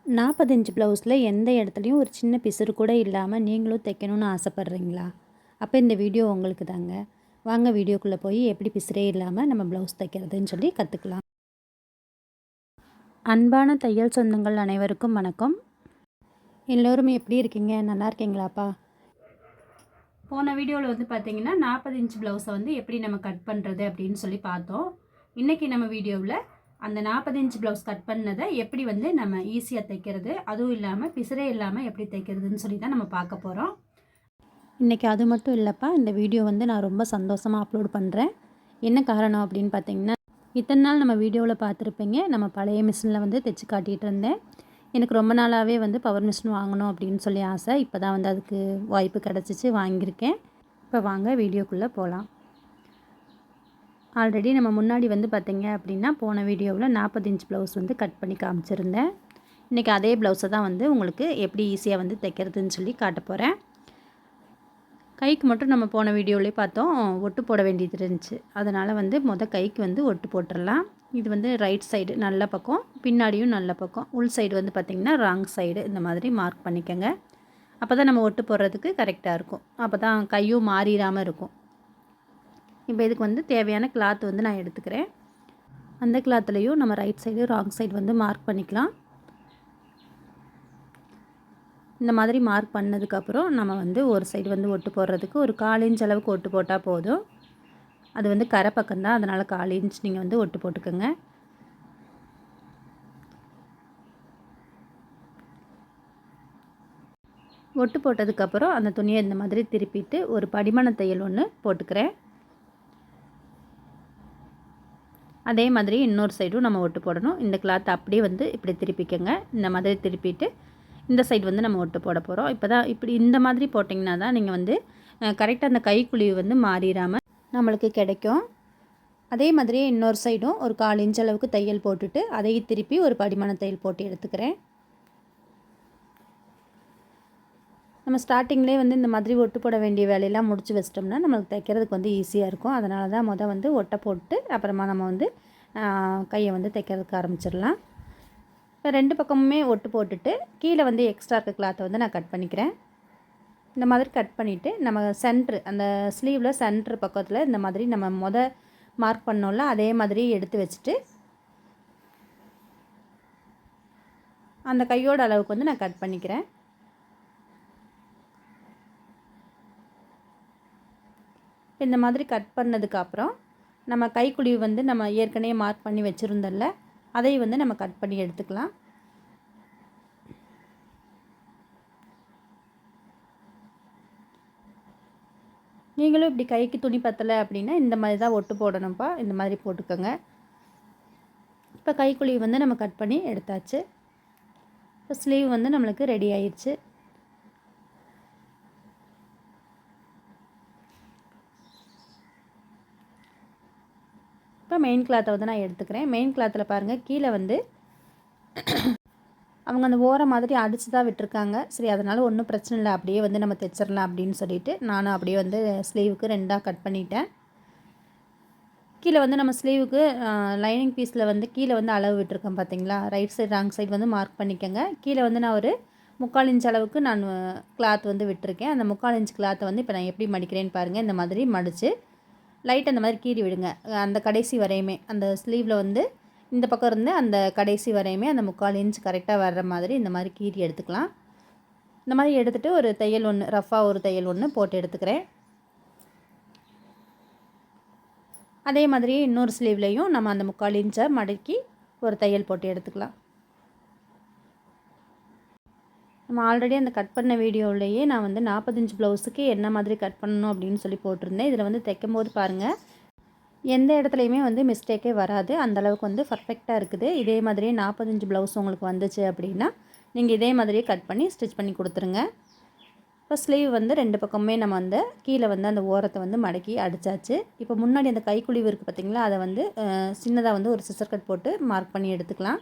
40 inch ப்ளவுஸில் எந்த இடத்துலையும் ஒரு சின்ன பிசுறு கூட இல்லாமல் நீங்களும் தைக்கணும்னு ஆசைப்பட்றீங்களா? அப்போ இந்த வீடியோ உங்களுக்கு தாங்க. வாங்க வீடியோக்குள்ளே போய் எப்படி பிசுறே இல்லாமல் நம்ம ப்ளவுஸ் தைக்கிறதுன்னு சொல்லி கற்றுக்கலாம். அன்பான தையல் சொந்தங்கள் அனைவருக்கும் வணக்கம். எல்லோரும் எப்படி இருக்கீங்க? நல்லா இருக்கீங்களாப்பா? போன வீடியோவில் வந்து பார்த்தீங்கன்னா 40 இன்ச் ப்ளவுஸை வந்து எப்படி நம்ம கட் பண்ணுறது அப்படின்னு சொல்லி பார்த்தோம். இன்றைக்கி நம்ம வீடியோவில் அந்த 40 இன்ச் ப்ளவுஸ் கட் பண்ணதை எப்படி வந்து நம்ம ஈஸியாக தைக்கிறது, அதுவும் இல்லாமல் பிசுறே இல்லாமல் எப்படி தைக்கிறதுன்னு சொல்லி தான் நம்ம பார்க்க போகிறோம். இன்றைக்கி அது மட்டும் இல்லைப்பா, இந்த வீடியோ வந்து நான் ரொம்ப சந்தோஷமாக அப்லோட் பண்ணுறேன். என்ன காரணம் அப்படின்னு பார்த்தீங்கன்னா, இத்தனை நாள் நம்ம வீடியோவில் பார்த்துருப்பீங்க, நம்ம பழைய மிஷினில் வந்து தைச்சி காட்டிகிட்டு இருந்தேன். எனக்கு ரொம்ப நாளாகவே வந்து பவர் மிஷின் வாங்கணும் அப்படின்னு சொல்லி ஆசை. இப்போ தான் வந்து அதுக்கு வாய்ப்பு கிடச்சிச்சு, வாங்கியிருக்கேன். இப்போ வாங்க வீடியோக்குள்ளே போகலாம். ஆல்ரெடி நம்ம முன்னாடி வந்து பார்த்திங்க அப்படின்னா போன வீடியோவில் 40 இன்ச் ப்ளவுஸ் வந்து கட் பண்ணி காமிச்சிருந்தேன். இன்றைக்கி அதே ப்ளவுஸை தான் வந்து உங்களுக்கு எப்படி ஈஸியாக வந்து தைக்கிறதுன்னு சொல்லி காட்ட போகிறேன். கைக்கு மட்டும் நம்ம போன வீடியோவிலே பார்த்தோம், ஒட்டு போட வேண்டியது இருந்துச்சு. அதனால் வந்து கைக்கு வந்து ஒட்டு போட்டுடலாம். இது வந்து ரைட் சைடு நல்ல பக்கம், பின்னாடியும் நல்ல பக்கம், உள் சைடு வந்து பார்த்திங்கன்னா ராங் சைடு, இந்த மாதிரி மார்க் பண்ணிக்கோங்க. அப்போ தான் நம்ம ஒட்டு போடுறதுக்கு கரெக்டாக இருக்கும். அப்போ தான் கையும் மாறிடாமல் இருக்கும். இப்போ இதுக்கு வந்து தேவையான கிளாத் வந்து நான் எடுத்துக்கிறேன். அந்த கிளாத்துலேயும் நம்ம ரைட் சைடு ராங் சைடு வந்து மார்க் பண்ணிக்கலாம். இந்த மாதிரி மார்க் பண்ணதுக்கப்புறம் நம்ம வந்து ஒரு சைடு வந்து ஒட்டு போடுறதுக்கு ஒரு 1/4 இன்ச் அளவுக்கு ஒட்டு போட்டால் போதும். அது வந்து கரை பக்கம்தான், அதனால் 1/4 இன்ச் நீங்கள் வந்து ஒட்டு போட்டுக்கோங்க. ஒட்டு போட்டதுக்கப்புறம் அந்த துணியை இந்த மாதிரி திருப்பிட்டு ஒரு படிமான தையல் ஒன்று போட்டுக்கிறேன். அதே மாதிரி இன்னொரு சைடும் நம்ம ஒட்டு போடணும். இந்த கிளாத் அப்படியே வந்து இப்படி திருப்பிக்கங்க. இந்த மாதிரி திருப்பிட்டு இந்த சைடு வந்து நம்ம ஒட்டு போட போகிறோம். இப்போ தான் இப்படி இந்த மாதிரி போட்டிங்கன்னா தான் நீங்கள் வந்து கரெக்டாக அந்த கைக்குழிவு வந்து மாறிடாமல் நம்மளுக்கு கிடைக்கும். அதே மாதிரியே இன்னொரு சைடும் ஒரு 1/4 இன்ச் அளவுக்கு தையல் போட்டுட்டு அதையும் திருப்பி ஒரு படிமான தையல் போட்டு எடுத்துக்கிறேன். நம்ம ஸ்டார்டிங்லேயே வந்து இந்த மாதிரி ஒட்டு போட வேண்டிய வேலையெல்லாம் முடிச்சு வச்சிட்டோம்னா நம்மளுக்கு தைக்கிறதுக்கு வந்து ஈஸியாக இருக்கும். அதனால தான் வந்து ஒட்டை போட்டு அப்புறமா நம்ம வந்து கையை வந்து தைக்கிறதுக்கு ஆரம்பிச்சிடலாம். இப்போ 2 பக்கமுமே ஒட்டு போட்டுட்டு கீழே வந்து எக்ஸ்ட்ரா இருக்க கிளாத்தை வந்து நான் கட் பண்ணிக்கிறேன். இந்த மாதிரி கட் பண்ணிவிட்டு நம்ம சென்ட்ரு அந்த ஸ்லீவில் சென்ட்ரு பக்கத்தில் இந்த மாதிரி நம்ம மார்க் பண்ணோம்ல அதே மாதிரி எடுத்து வச்சுட்டு அந்த கையோட அளவுக்கு வந்து நான் கட் பண்ணிக்கிறேன். இந்த மாதிரி கட் பண்ணதுக்கப்புறம் நம்ம கைக்குழிவு வந்து நம்ம ஏற்கனவே மார்க் பண்ணி வச்சுருந்தோம்ல அதை வந்து நம்ம கட் பண்ணி எடுத்துக்கலாம். நீங்களும் இப்படி கைக்கு துணி பத்தலை அப்படின்னா இந்த மாதிரி தான் ஒட்டு போடணும்ப்பா. இந்த மாதிரி போட்டுக்கோங்க. இப்போ கைக்குழிவு வந்து நம்ம கட் பண்ணி எடுத்தாச்சு. இப்போ ஸ்லீவ் வந்து நம்மளுக்கு ரெடி ஆயிடுச்சு. இப்போ மெயின் கிளாத்தை வந்து நான் எடுத்துக்கிறேன். மெயின் கிளாத்தில் பாருங்கள், கீழே வந்து அவங்க அந்த ஓரம் மாதிரி அடித்து தான் விட்டுருக்காங்க. சரி, அதனால் ஒன்றும் பிரச்சனை இல்லை, அப்படியே வந்து நம்ம தைச்சிடலாம் அப்படின்னு சொல்லிவிட்டு நானும் அப்படியே வந்து ஸ்லீவுக்கு 2ஆக கட் பண்ணிட்டேன். கீழே வந்து நம்ம ஸ்லீவுக்கு லைனிங் பீஸில் வந்து கீழே வந்து அளவு விட்டுருக்கேன் பார்த்தீங்களா. ரைட் சைடு ராங் சைடு வந்து மார்க் பண்ணிக்கோங்க. கீழே வந்து நான் ஒரு 3/4 இன்ச் அளவுக்கு நான் கிளாத் வந்து விட்டுருக்கேன். அந்த 3/4 இன்ச் கிளாத்தை வந்து இப்போ நான் எப்படி மடிக்கிறேன்னு பாருங்கள். இந்த மாதிரி மடித்து லைட் அந்த மாதிரி கீறி விடுங்க. அந்த கடைசி வரையுமே அந்த ஸ்லீவில் வந்து இந்த பக்கம் இருந்து அந்த கடைசி வரையுமே அந்த 3/4 இன்ச் கரெக்டாக வர்ற மாதிரி இந்த மாதிரி கீறி எடுத்துக்கலாம். இந்த மாதிரி எடுத்துகிட்டு ஒரு தையல் ஒன்று ரஃபாக ஒரு தையல் ஒன்று போட்டு எடுத்துக்கிறேன். அதே மாதிரியே இன்னொரு ஸ்லீவ்லேயும் நம்ம அந்த 3/4 இன்ச்சை மடக்கி ஒரு தையல் போட்டு எடுத்துக்கலாம். நம்ம ஆல்ரெடி அந்த கட் பண்ண வீடியோவிலேயே நான் வந்து 40 இன்ச் ப்ளவுஸுக்கு என்ன மாதிரி கட் பண்ணணும் அப்படின்னு சொல்லி போட்டிருந்தேன். இதில் வந்து தைக்கும் போது பாருங்கள், எந்த இடத்துலையுமே வந்து மிஸ்டேக்கே வராது. அந்தளவுக்கு வந்து பர்ஃபெக்டாக இருக்குது. இதே மாதிரியே 40 இன்ச் ப்ளவுஸ் உங்களுக்கு வந்துச்சு அப்படின்னா நீங்கள் இதே மாதிரியே கட் பண்ணி ஸ்டிச் பண்ணி கொடுத்துருங்க. இப்போ ஸ்லீவ் வந்து 2 பக்கமுமே நம்ம வந்து கீழே வந்து அந்த ஓரத்தை வந்து மடக்கி அடித்தாச்சு. இப்போ முன்னாடி அந்த கைக்குழிவு இருக்குது பார்த்திங்களா, அதை வந்து சின்னதாக வந்து ஒரு சிசர் கட் போட்டு மார்க் பண்ணி எடுத்துக்கலாம்.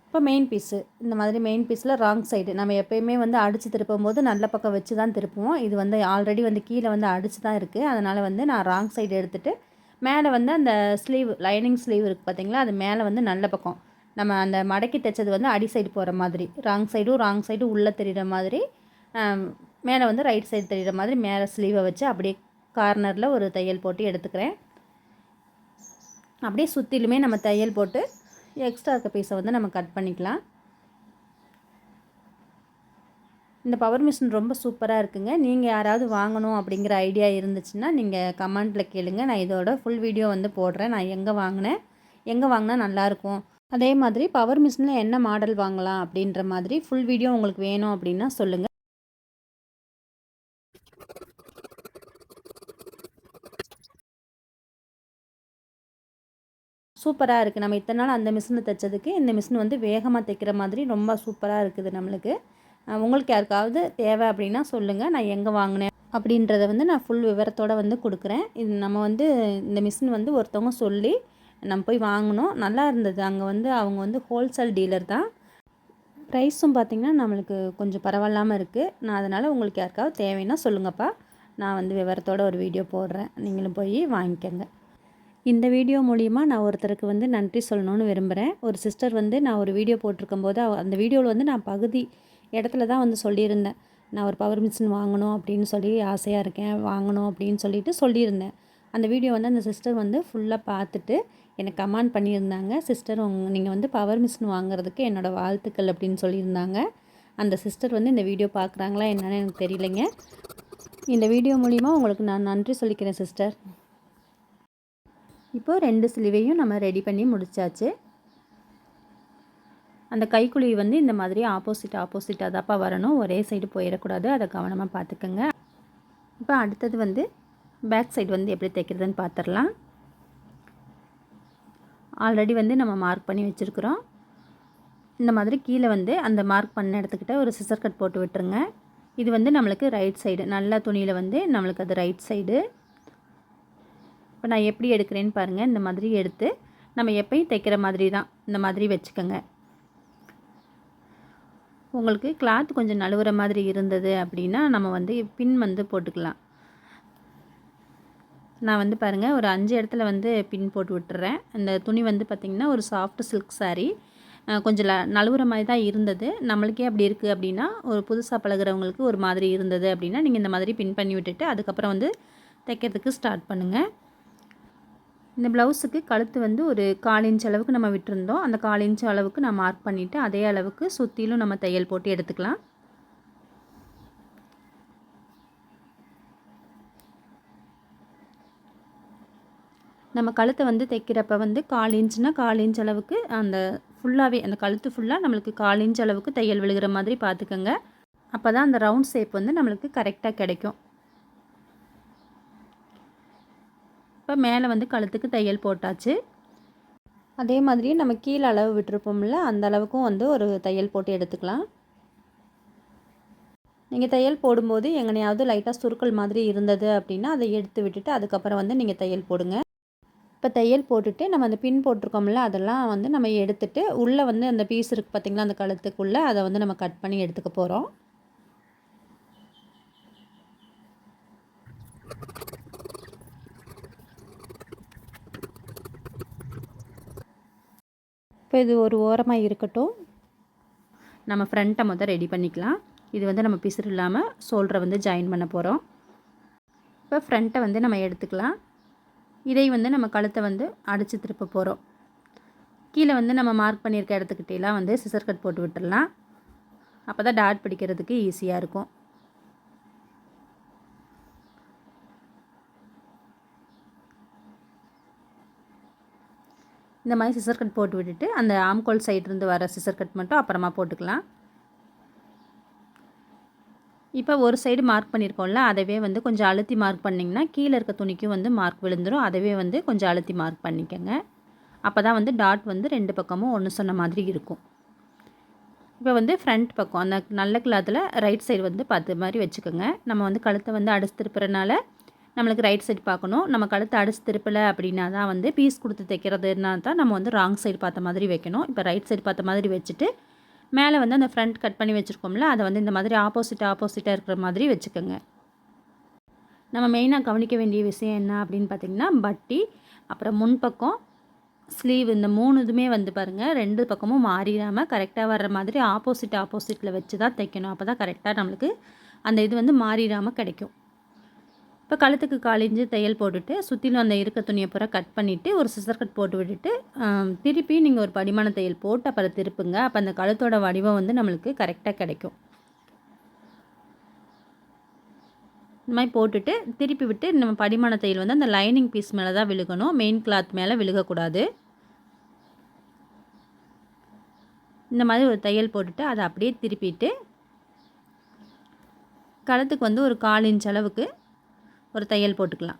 இப்போ மெயின் பீஸு இந்த மாதிரி மெயின் பீஸில் ராங் சைடு நம்ம எப்போயுமே வந்து அடித்து திருப்பும் போது நல்ல பக்கம் வச்சு தான் திருப்புவோம். இது வந்து ஆல்ரெடி வந்து கீழே வந்து அடித்து தான் இருக்குது. அதனால் வந்து நான் ராங் சைடு எடுத்துகிட்டு மேலே வந்து அந்த ஸ்லீவ் லைனிங் ஸ்லீவ் இருக்குது பார்த்திங்களா, அது மேலே வந்து நல்ல பக்கம் நம்ம அந்த மடக்கி தைச்சது வந்து அடி சைடு போகிற மாதிரி, ராங் சைடும் உள்ளே தெரிகிற மாதிரி, மேலே வந்து ரைட் சைடு தெரிகிற மாதிரி மேலே ஸ்லீவை வச்சு அப்படியே கார்னரில் ஒரு தையல் போட்டு எடுத்துக்கிறேன். அப்படியே சுற்றிலுமே நம்ம தையல் போட்டு எக்ஸ்ட்ரா இருக்க பீஸை வந்து நம்ம கட் பண்ணிக்கலாம். இந்த பவர் மிஷின் ரொம்ப சூப்பராக இருக்குங்க. நீங்கள் யாராவது வாங்கணும் அப்படிங்கிற ஐடியா இருந்துச்சுன்னா நீங்கள் கமெண்ட்டில் கேளுங்க. நான் இதோட ஃபுல் வீடியோ வந்து போடுறேன். நான் எங்கே வாங்கினா நல்லாயிருக்கும், அதே மாதிரி பவர் மிஷினில் என்ன மாடல் வாங்கலாம் அப்படின்ற மாதிரி ஃபுல் வீடியோ உங்களுக்கு வேணும் அப்படின்னா சொல்லுங்கள். சூப்பராக இருக்குது. நம்ம இத்தனை நாள் அந்த மிஷினில் தைச்சதுக்கு இந்த மிஷின் வந்து வேகமாக தைக்கிற மாதிரி ரொம்ப சூப்பராக இருக்குது நம்மளுக்கு. உங்களுக்கு யாருக்காவது தேவை அப்படின்னா சொல்லுங்கள். நான் எங்கே வாங்கினேன் அப்படின்றத வந்து நான் ஃபுல் விவரத்தோடு வந்து கொடுக்குறேன். இது நம்ம வந்து இந்த மிஷின் வந்து ஒருத்தவங்க சொல்லி நம்ம போய் வாங்கினோம், நல்லா இருந்தது. அங்கே வந்து அவங்க வந்து ஹோல்சேல் டீலர் தான். ப்ரைஸும் பார்த்திங்கன்னா நம்மளுக்கு கொஞ்சம் பரவாயில்லாமல் இருக்குது. நான் அதனால் உங்களுக்கு யாருக்காவது தேவைன்னா சொல்லுங்கப்பா, நான் வந்து விவரத்தோட ஒரு வீடியோ போடுறேன், நீங்களும் போய் வாங்கிக்கோங்க. இந்த வீடியோ மூலிமா நான் ஒருத்தருக்கு வந்து நன்றி சொல்லணும்னு விரும்புகிறேன். ஒரு சிஸ்டர் வந்து நான் ஒரு வீடியோ போட்டிருக்கும்போது அந்த வீடியோவில் வந்து நான் பகுதி இடத்துல தான் வந்து சொல்லியிருந்தேன், நான் ஒரு பவர் மிஷின் வாங்கணும் அப்படின்னு சொல்லி ஆசையாக இருக்கேன், வாங்கணும் அப்படின்னு சொல்லியிருந்தேன். அந்த வீடியோ வந்து அந்த சிஸ்டர் வந்து ஃபுல்லாக பார்த்துட்டு எனக்கு கமெண்ட் பண்ணியிருந்தாங்க. சிஸ்டர் நீங்கள் வந்து பவர் மிஷின் வாங்குறதுக்கு என்னோடய வாழ்த்துக்கள் அப்படின்னு சொல்லியிருந்தாங்க. அந்த சிஸ்டர் வந்து இந்த வீடியோ பார்க்குறாங்களா என்னன்னு எனக்கு தெரியலைங்க. இந்த வீடியோ மூலிமா உங்களுக்கு நான் நன்றி சொல்லிக்கிறேன் சிஸ்டர். இப்போது 2 ஸ்லீவையும் நம்ம ரெடி பண்ணி முடிச்சாச்சு. அந்த கைக்குழி வந்து இந்த மாதிரி ஆப்போசிட்டாக தான்ப்பா வரணும், ஒரே சைடு போயிடக்கூடாது, அதை கவனமாக பார்த்துக்கோங்க. இப்போ அடுத்தது வந்து பேக் சைடு வந்து எப்படி தைக்கிறதுன்னு பார்த்துடலாம். ஆல்ரெடி வந்து நம்ம மார்க் பண்ணி வச்சுருக்குறோம். இந்த மாதிரி கீழே வந்து அந்த மார்க் பண்ண இடத்துக்கிட்ட ஒரு சிசர் கட் போட்டு விட்டுருங்க. இது வந்து நம்மளுக்கு ரைட் சைடு, நல்ல துணியில் வந்து நம்மளுக்கு அது ரைட் சைடு. இப்போ நான் எப்படி எடுக்கிறேன்னு பாருங்கள். இந்த மாதிரி எடுத்து நம்ம எப்பயும் தைக்கிற மாதிரி தான் இந்த மாதிரி வச்சுக்கோங்க. உங்களுக்கு கிளாத் கொஞ்சம் நழுவுற மாதிரி இருந்தது அப்படின்னா நம்ம வந்து பின் வந்து போட்டுக்கலாம். நான் வந்து பாருங்கள் ஒரு 5 இடத்துல வந்து பின் போட்டு விட்டுறேன். அந்த துணி வந்து பார்த்திங்கன்னா ஒரு சாஃப்ட் சில்க் சாரீ, கொஞ்சம் நழுவுற மாதிரி தான் இருந்தது. நம்மளுக்கே அப்படி இருக்குது அப்படின்னா, ஒரு புதுசாக பழகிறவங்களுக்கு ஒரு மாதிரி இருந்தது அப்படின்னா நீங்கள் இந்த மாதிரி பின் பண்ணி விட்டுட்டு அதுக்கப்புறம் வந்து தைக்கிறதுக்கு ஸ்டார்ட் பண்ணுங்கள். இந்த ப்ளவுஸுக்கு கழுத்து வந்து ஒரு 1/4 இன்ச் அளவுக்கு நம்ம விட்டுருந்தோம். அந்த 1/4 இன்ச் அளவுக்கு நான் மார்க் பண்ணிவிட்டு அதே அளவுக்கு சுற்றிலும் நம்ம தையல் போட்டு எடுத்துக்கலாம். நம்ம கழுத்தை வந்து தைக்கிறப்ப வந்து 1/4 இன்ச்னா 1/4 இன்ச் அளவுக்கு அந்த ஃபுல்லாகவே அந்த கழுத்து ஃபுல்லாக நம்மளுக்கு 1/4 இன்ச் அளவுக்கு தையல் விழுகிற மாதிரி பார்த்துக்கோங்க. அப்போ தான் அந்த ரவுண்ட் ஷேப் வந்து நம்மளுக்கு கரெக்டாக கிடைக்கும். இப்போ மேலே வந்து கழுத்துக்கு தையல் போட்டாச்சு. அதே மாதிரி நம்ம கீழே அளவு விட்டுருப்போம்ல, அந்த அளவுக்கும் வந்து ஒரு தையல் போட்டு எடுத்துக்கலாம். நீங்கள் தையல் போடும்போது எங்கனையாவது லைட்டாக சுருக்கல் மாதிரி இருந்தது அப்படின்னா அதை எடுத்து விட்டுட்டு அதுக்கப்புறம் வந்து நீங்கள் தையல் போடுங்க. இப்போ தையல் போட்டுட்டு நம்ம அந்த பின் போட்டிருக்கோம்ல அதெல்லாம் வந்து நம்ம எடுத்துட்டு உள்ளே வந்து அந்த பீஸ் இருக்குது பார்த்திங்களா, அந்த கழுத்துக்குள்ளே அதை வந்து நம்ம கட் பண்ணி எடுத்துக்க போகிறோம். இப்போ இது ஒரு ஓரமாக இருக்கட்டும். நம்ம ஃப்ரண்ட்டை ரெடி பண்ணிக்கலாம். இது வந்து நம்ம பிசுறு இல்லாமல் ஷோல்டரை வந்து ஜாயின் பண்ண போகிறோம். இப்போ ஃப்ரண்ட்டை வந்து நம்ம எடுத்துக்கலாம். இதை வந்து நம்ம கழுத்தை வந்து அடித்து திருப்ப போகிறோம். கீழே வந்து நம்ம மார்க் பண்ணியிருக்க இடத்துக்கிட்டலாம் வந்து சிசர் கட் போட்டு விட்டுடலாம். அப்போ தான் டாட் பிடிக்கிறதுக்கு ஈஸியாக இருக்கும். இந்த மாதிரி சிசர் கட் போட்டு விட்டுட்டு அந்த ஆம்கோல் சைட்லேருந்து வர சிசர் கட் மட்டும் அப்புறமா போட்டுக்கலாம். இப்போ ஒரு சைடு மார்க் பண்ணியிருக்கோம்ல, அதவே வந்து கொஞ்சம் அழுத்தி மார்க் பண்ணிங்கன்னா கீழே இருக்க துணிக்கும் வந்து மார்க் விழுந்துடும். அதவே வந்து கொஞ்சம் அழுத்தி மார்க் பண்ணிக்கோங்க. அப்போ தான் வந்து டாட் வந்து 2 பக்கமும் ஒன்று சொன்ன மாதிரி இருக்கும். இப்போ வந்து ஃப்ரண்ட் பக்கம் அந்த நல்ல கிளாத்தில் ரைட் சைடு வந்து பார்த்து மாதிரி வச்சுக்கோங்க. நம்ம வந்து கழுத்தை வந்து அடிச்சு திருப்புறனால நம்மளுக்கு ரைட் சைடு பார்க்கணும். நம்ம கழுத்தை அடிச்சு திருப்பலை அப்படின்னா தான் வந்து பீஸ் கொடுத்து தைக்கிறதுனா தான் நம்ம வந்து ராங் சைடு பார்த்த மாதிரி வைக்கணும். இப்போ ரைட் சைடு பார்த்த மாதிரி வச்சுட்டு மேலே வந்து அந்த ஃப்ரண்ட் கட் பண்ணி வச்சுருக்கோம்ல, அதை வந்து இந்த மாதிரி ஆப்போசிட்டாக இருக்கிற மாதிரி வச்சுக்கோங்க. நம்ம மெயினாக கவனிக்க வேண்டிய விஷயம் என்ன அப்படின்னு பார்த்திங்கன்னா, பட்டி, அப்புறம் முன்பக்கம், ஸ்லீவ் இந்த 3 இதுவுமே வந்து பாருங்கள் 2 பக்கமும் மாறிடாமல் கரெக்டாக வர்ற மாதிரி ஆப்போசிட்டில் வச்சு தான் தைக்கணும். அப்போ தான் கரெக்டாக நம்மளுக்கு அந்த இது வந்து மாறிடாமல் கிடைக்கும். இப்போ கழுத்துக்கு 1/4 இன்ச்சு தையல் போட்டுட்டு சுற்றிலும் அந்த இருக்க துணியை பூரா கட் பண்ணிவிட்டு ஒரு சிசர் கட் போட்டு விட்டுட்டு திருப்பி நீங்கள் ஒரு படிமான தையல் போட்டு அப்புறம் திருப்புங்க. அப்போ அந்த கழுத்தோட வடிவம் வந்து நம்மளுக்கு கரெக்டாக கிடைக்கும். இந்த மாதிரி போட்டுட்டு திருப்பி விட்டு நம்ம படிமான தையல் வந்து அந்த லைனிங் பீஸ் மேலே தான் விழுகணும், மெயின் கிளாத் மேலே விழுகக்கூடாது. இந்த மாதிரி ஒரு தையல் போட்டுட்டு அதை அப்படியே திருப்பிட்டு கழுத்துக்கு வந்து ஒரு 1/4 இன்ச் அளவுக்கு ஒரு தையல் போட்டுக்கலாம்.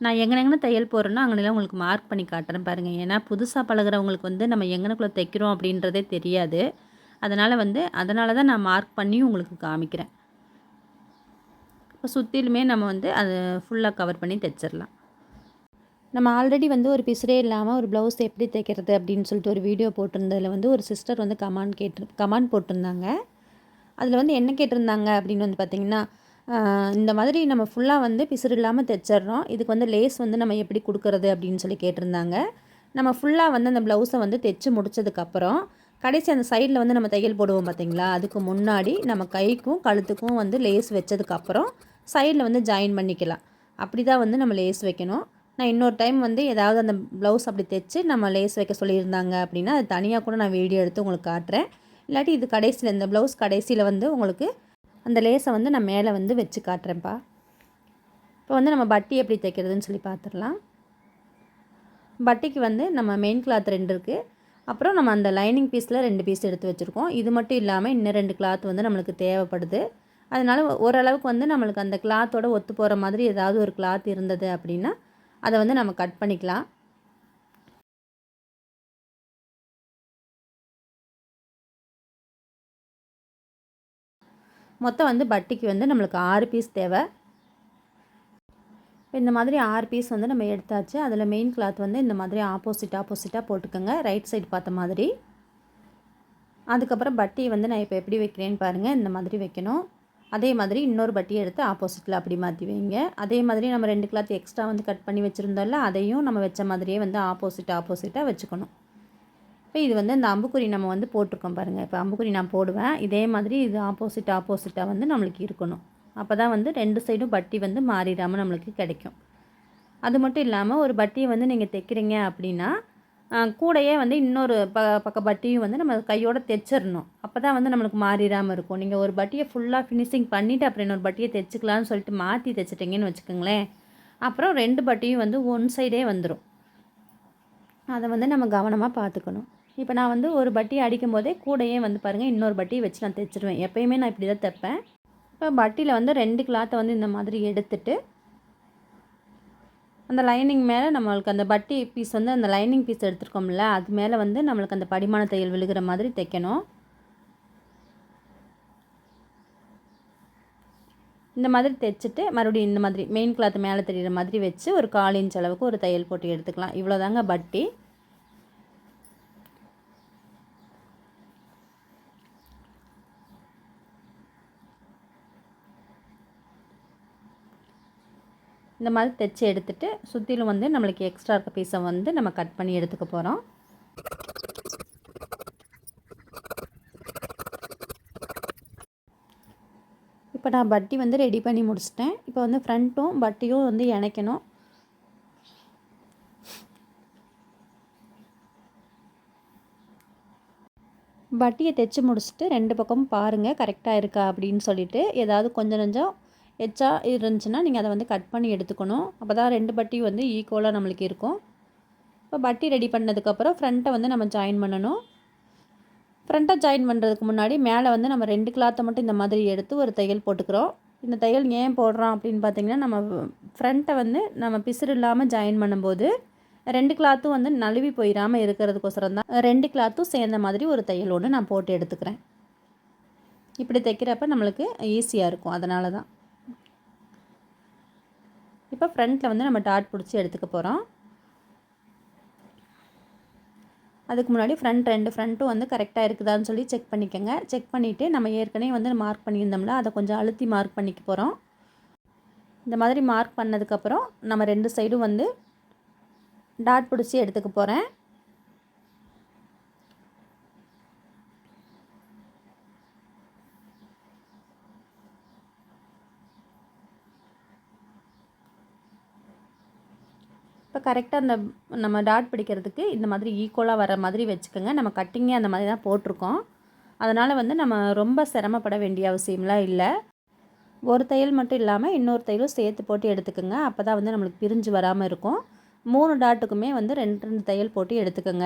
நான் எங்கனெங்கன தையல் போடுறேன்னா அங்கனெல்லாம் உங்களுக்கு மார்க் பண்ணி காட்டுறேன் பாருங்கள். ஏன்னா புதுசாக பழகிறவங்களுக்கு வந்து நம்ம எங்கனக்குள்ளே தைக்கிறோம் அப்படின்றதே தெரியாது. அதனால தான் நான் மார்க் பண்ணி உங்களுக்கு காமிக்கிறேன். இப்போ சுற்றிலுமே நம்ம வந்து அதை ஃபுல்லாக கவர் பண்ணி தைச்சிடலாம். நம்ம ஆல்ரெடி வந்து ஒரு பிசுரே இல்லாமல் ஒரு ப்ளவுஸ் எப்படி தைக்கிறது அப்படின்னு சொல்லிட்டு ஒரு வீடியோ போட்டிருந்ததில் வந்து ஒரு சிஸ்டர் வந்து கமெண்ட் போட்டிருந்தாங்க. அதில் வந்து என்ன கேட்டிருந்தாங்க அப்படின்னு வந்து பார்த்திங்கன்னா, இந்த மாதிரி நம்ம ஃபுல்லாக வந்து பிசுறு இல்லாமல் தைச்சிட்றோம், இதுக்கு வந்து லேஸ் வந்து நம்ம எப்படி கொடுக்குறது அப்படின்னு சொல்லி கேட்டிருந்தாங்க. நம்ம ஃபுல்லாக வந்து அந்த ப்ளவுஸை வந்து தைச்சி முடித்ததுக்கப்புறம் கடைசி அந்த சைடில் வந்து நம்ம தையல் போடுவோம் பார்த்திங்களா, அதுக்கு முன்னாடி நம்ம கைக்கும் கழுத்துக்கும் வந்து லேஸ் வச்சதுக்கப்புறம் சைடில் வந்து ஜாயின் பண்ணிக்கலாம். அப்படி தான் வந்து நம்ம லேஸ் வைக்கணும். நான் இன்னொரு டைம் வந்து ஏதாவது அந்த ப்ளவுஸ் அப்படி தைச்சி நம்ம லேஸ் வைக்க சொல்லியிருந்தாங்க அப்படின்னா அது தனியாக கூட நான் வீடியோ எடுத்து உங்களுக்கு காட்டுறேன். இல்லாட்டி இது கடைசியில் இந்த ப்ளவுஸ் கடைசியில் வந்து உங்களுக்கு அந்த லேஸை வந்து நான் மேலே வந்து வச்சு காட்டுறேன்ப்பா. இப்போ வந்து நம்ம பட்டி எப்படி தைக்கிறதுன்னு சொல்லி பார்த்துடலாம். பட்டிக்கு வந்து நம்ம மெயின் கிளாத் 2 இருக்குது, அப்புறம் நம்ம அந்த லைனிங் பீஸில் 2 பீஸ் எடுத்து வச்சுருக்கோம். இது மட்டும் இல்லாமல் இன்னும் 2 கிளாத் வந்து நம்மளுக்கு தேவைப்படுது. அதனால் ஓரளவுக்கு வந்து நம்மளுக்கு அந்த கிளாத்தோட ஒத்து போகிற மாதிரி ஏதாவது ஒரு கிளாத் இருந்தது அப்படின்னா அதை வந்து நம்ம கட் பண்ணிக்கலாம். மொத்தம் வந்து பட்டிக்கு வந்து நம்மளுக்கு 6 பீஸ் தேவை. இப்போ இந்த மாதிரி 6 பீஸ் வந்து நம்ம எடுத்தாச்சு. அதில் மெயின் கிளாத் வந்து இந்த மாதிரி ஆப்போசிட்டாக போட்டுக்கோங்க, ரைட் சைடு பார்த்த மாதிரி. அதுக்கப்புறம் பட்டி வந்து நான் இப்போ எப்படி வைக்கிறேன்னு பாருங்கள். இந்த மாதிரி வைக்கணும். அதே மாதிரி இன்னொரு பட்டியை எடுத்து ஆப்போசிட்டில் அப்படி மாற்றி வைங்க. அதே மாதிரி நம்ம 2 கிளாத் எக்ஸ்ட்ரா வந்து கட் பண்ணி வச்சுருந்தோம்ல, அதையும் நம்ம வச்ச மாதிரியே வந்து ஆப்போசிட்டாக வச்சுக்கணும். இப்போ இது வந்து இந்த அம்புக்குறி நம்ம வந்து போட்டிருக்கோம் பாருங்கள். இப்போ அம்புக்குறி நான் போடுவேன், இதே மாதிரி இது ஆப்போசிட்டாக வந்து நம்மளுக்கு இருக்கணும். அப்போ தான் வந்து 2 சைடும் பட்டி வந்து மாறிடாமல் நம்மளுக்கு கிடைக்கும். அது மட்டும் இல்லாமல் ஒரு பட்டியை வந்து நீங்கள் தைக்கிறீங்க அப்படின்னா கூடையே வந்து இன்னொரு பக்க பட்டியும் வந்து நம்ம கையோடு தைச்சிடணும். அப்போ தான் வந்து நம்மளுக்கு மாறிடாமல் இருக்கும். நீங்கள் ஒரு பட்டியை ஃபுல்லாக ஃபினிஷிங் பண்ணிவிட்டு அப்புறம் இன்னொரு பட்டியை தைச்சிக்கலான்னு சொல்லிட்டு மாற்றி தைச்சிட்டிங்கன்னு வச்சுக்கோங்களேன், அப்புறம் 2 பட்டியும் வந்து ஒன் சைடே வந்துடும். அதை வந்து நம்ம கவனமாக பார்த்துக்கணும். இப்போ நான் வந்து ஒரு பட்டியை அடிக்கும் போதே கூடையே வந்து பாருங்கள் இன்னொரு பட்டியை வச்சு நான் தைச்சிடுவேன். எப்போயுமே நான் இப்படி தான் தைப்பேன். இப்போ பட்டியில் வந்து 2 கிளாத்தை வந்து இந்த மாதிரி எடுத்துட்டு அந்த லைனிங் மேலே நம்மளுக்கு அந்த பட்டி பீஸ் வந்து அந்த லைனிங் பீஸ் எடுத்துருக்கோம்ல, அது மேலே வந்து நம்மளுக்கு அந்த படிமான தையல் விழுகிற மாதிரி தைக்கணும். இந்த மாதிரி தைச்சிட்டு மறுபடியும் இந்த மாதிரி மெயின் கிளாத் மேலே தெரிகிற மாதிரி வச்சு ஒரு 1/4 இன்ச் அளவுக்கு ஒரு தையல் போட்டு எடுத்துக்கலாம். இவ்வளோதாங்க பட்டி. இந்த மாதிரி தைச்சி எடுத்துகிட்டு சுற்றிலும் வந்து நம்மளுக்கு எக்ஸ்ட்ரா இருக்க பீஸை வந்து நம்ம கட் பண்ணி எடுத்துக்க போகிறோம். இப்போ நான் பட்டி வந்து ரெடி பண்ணி முடிச்சிட்டேன். இப்போ வந்து ஃப்ரண்ட்டும் பட்டியும் வந்து இணைக்கணும். பட்டியை தைச்சி முடிச்சுட்டு 2 பக்கமும் பாருங்கள் கரெக்டாக இருக்கா அப்படின்னு சொல்லிவிட்டு, ஏதாவது கொஞ்சம் எச்சா இருந்துச்சுன்னா நீங்கள் அதை வந்து கட் பண்ணி எடுத்துக்கணும். அப்போ தான் 2 பட்டியும் வந்து ஈக்குவலாக நம்மளுக்கு இருக்கும். இப்போ பட்டி ரெடி பண்ணதுக்கப்புறம் ஃப்ரண்ட்டை வந்து நம்ம ஜாயின் பண்ணணும். ஃப்ரண்ட்டை ஜாயின் பண்ணுறதுக்கு முன்னாடி மேலே வந்து நம்ம 2 கிளாத்தை மட்டும் இந்த மாதிரி எடுத்து ஒரு தையல் போட்டுக்கிறோம். இந்த தையல் ஏன் போடுறோம் அப்படின்னு பார்த்திங்கன்னா, நம்ம ஃப்ரண்ட்டை வந்து நம்ம பிசுறு இல்லாமல் ஜாயின் பண்ணும்போது 2 கிளாத்தும் வந்து நழுவி போயிடாமல் இருக்கிறதுக்கோசரம் தான் 2 கிளாத்தும் சேர்ந்த மாதிரி ஒரு தையல் ஒன்று நான் போட்டு எடுத்துக்கிறேன். இப்படி தைக்கிறப்ப நம்மளுக்கு ஈஸியாக இருக்கும், அதனால தான். இப்போ ஃப்ரண்ட்டில் வந்து நம்ம டாட் பிடிச்சி எடுத்துக்க போகிறோம். அதுக்கு முன்னாடி ஃப்ரண்ட்டும் வந்து கரெக்டாக இருக்குதான்னு சொல்லி செக் பண்ணிக்கோங்க. செக் பண்ணிவிட்டு நம்ம ஏற்கனவே வந்து மார்க் பண்ணியிருந்தோம்ல, அதை கொஞ்சம் அழுத்தி மார்க் பண்ணிக்க போகிறோம். இந்த மாதிரி மார்க் பண்ணதுக்கப்புறம் நம்ம 2 சைடும் வந்து டாட் பிடிச்சி எடுத்துக்க போகிறேன். இப்போ கரெக்டாக அந்த நம்ம டாட் பிடிக்கிறதுக்கு இந்த மாதிரி ஈக்குவலாக வர மாதிரி வச்சுக்கோங்க. நம்ம கட்டிங்கே அந்த மாதிரி தான் போட்டிருக்கோம். அதனால் வந்து நம்ம ரொம்ப சிரமப்பட வேண்டிய அவசியம்லாம் இல்லை. ஒரு தையல் மட்டும் இல்லாமல் இன்னொரு தையலும் சேர்த்து போட்டு எடுத்துக்கோங்க. அப்போ தான் வந்து நம்மளுக்கு பிரிஞ்சு வராமல் இருக்கும். 3 டாட்டுக்குமே வந்து 2 தையல் போட்டு எடுத்துக்கோங்க.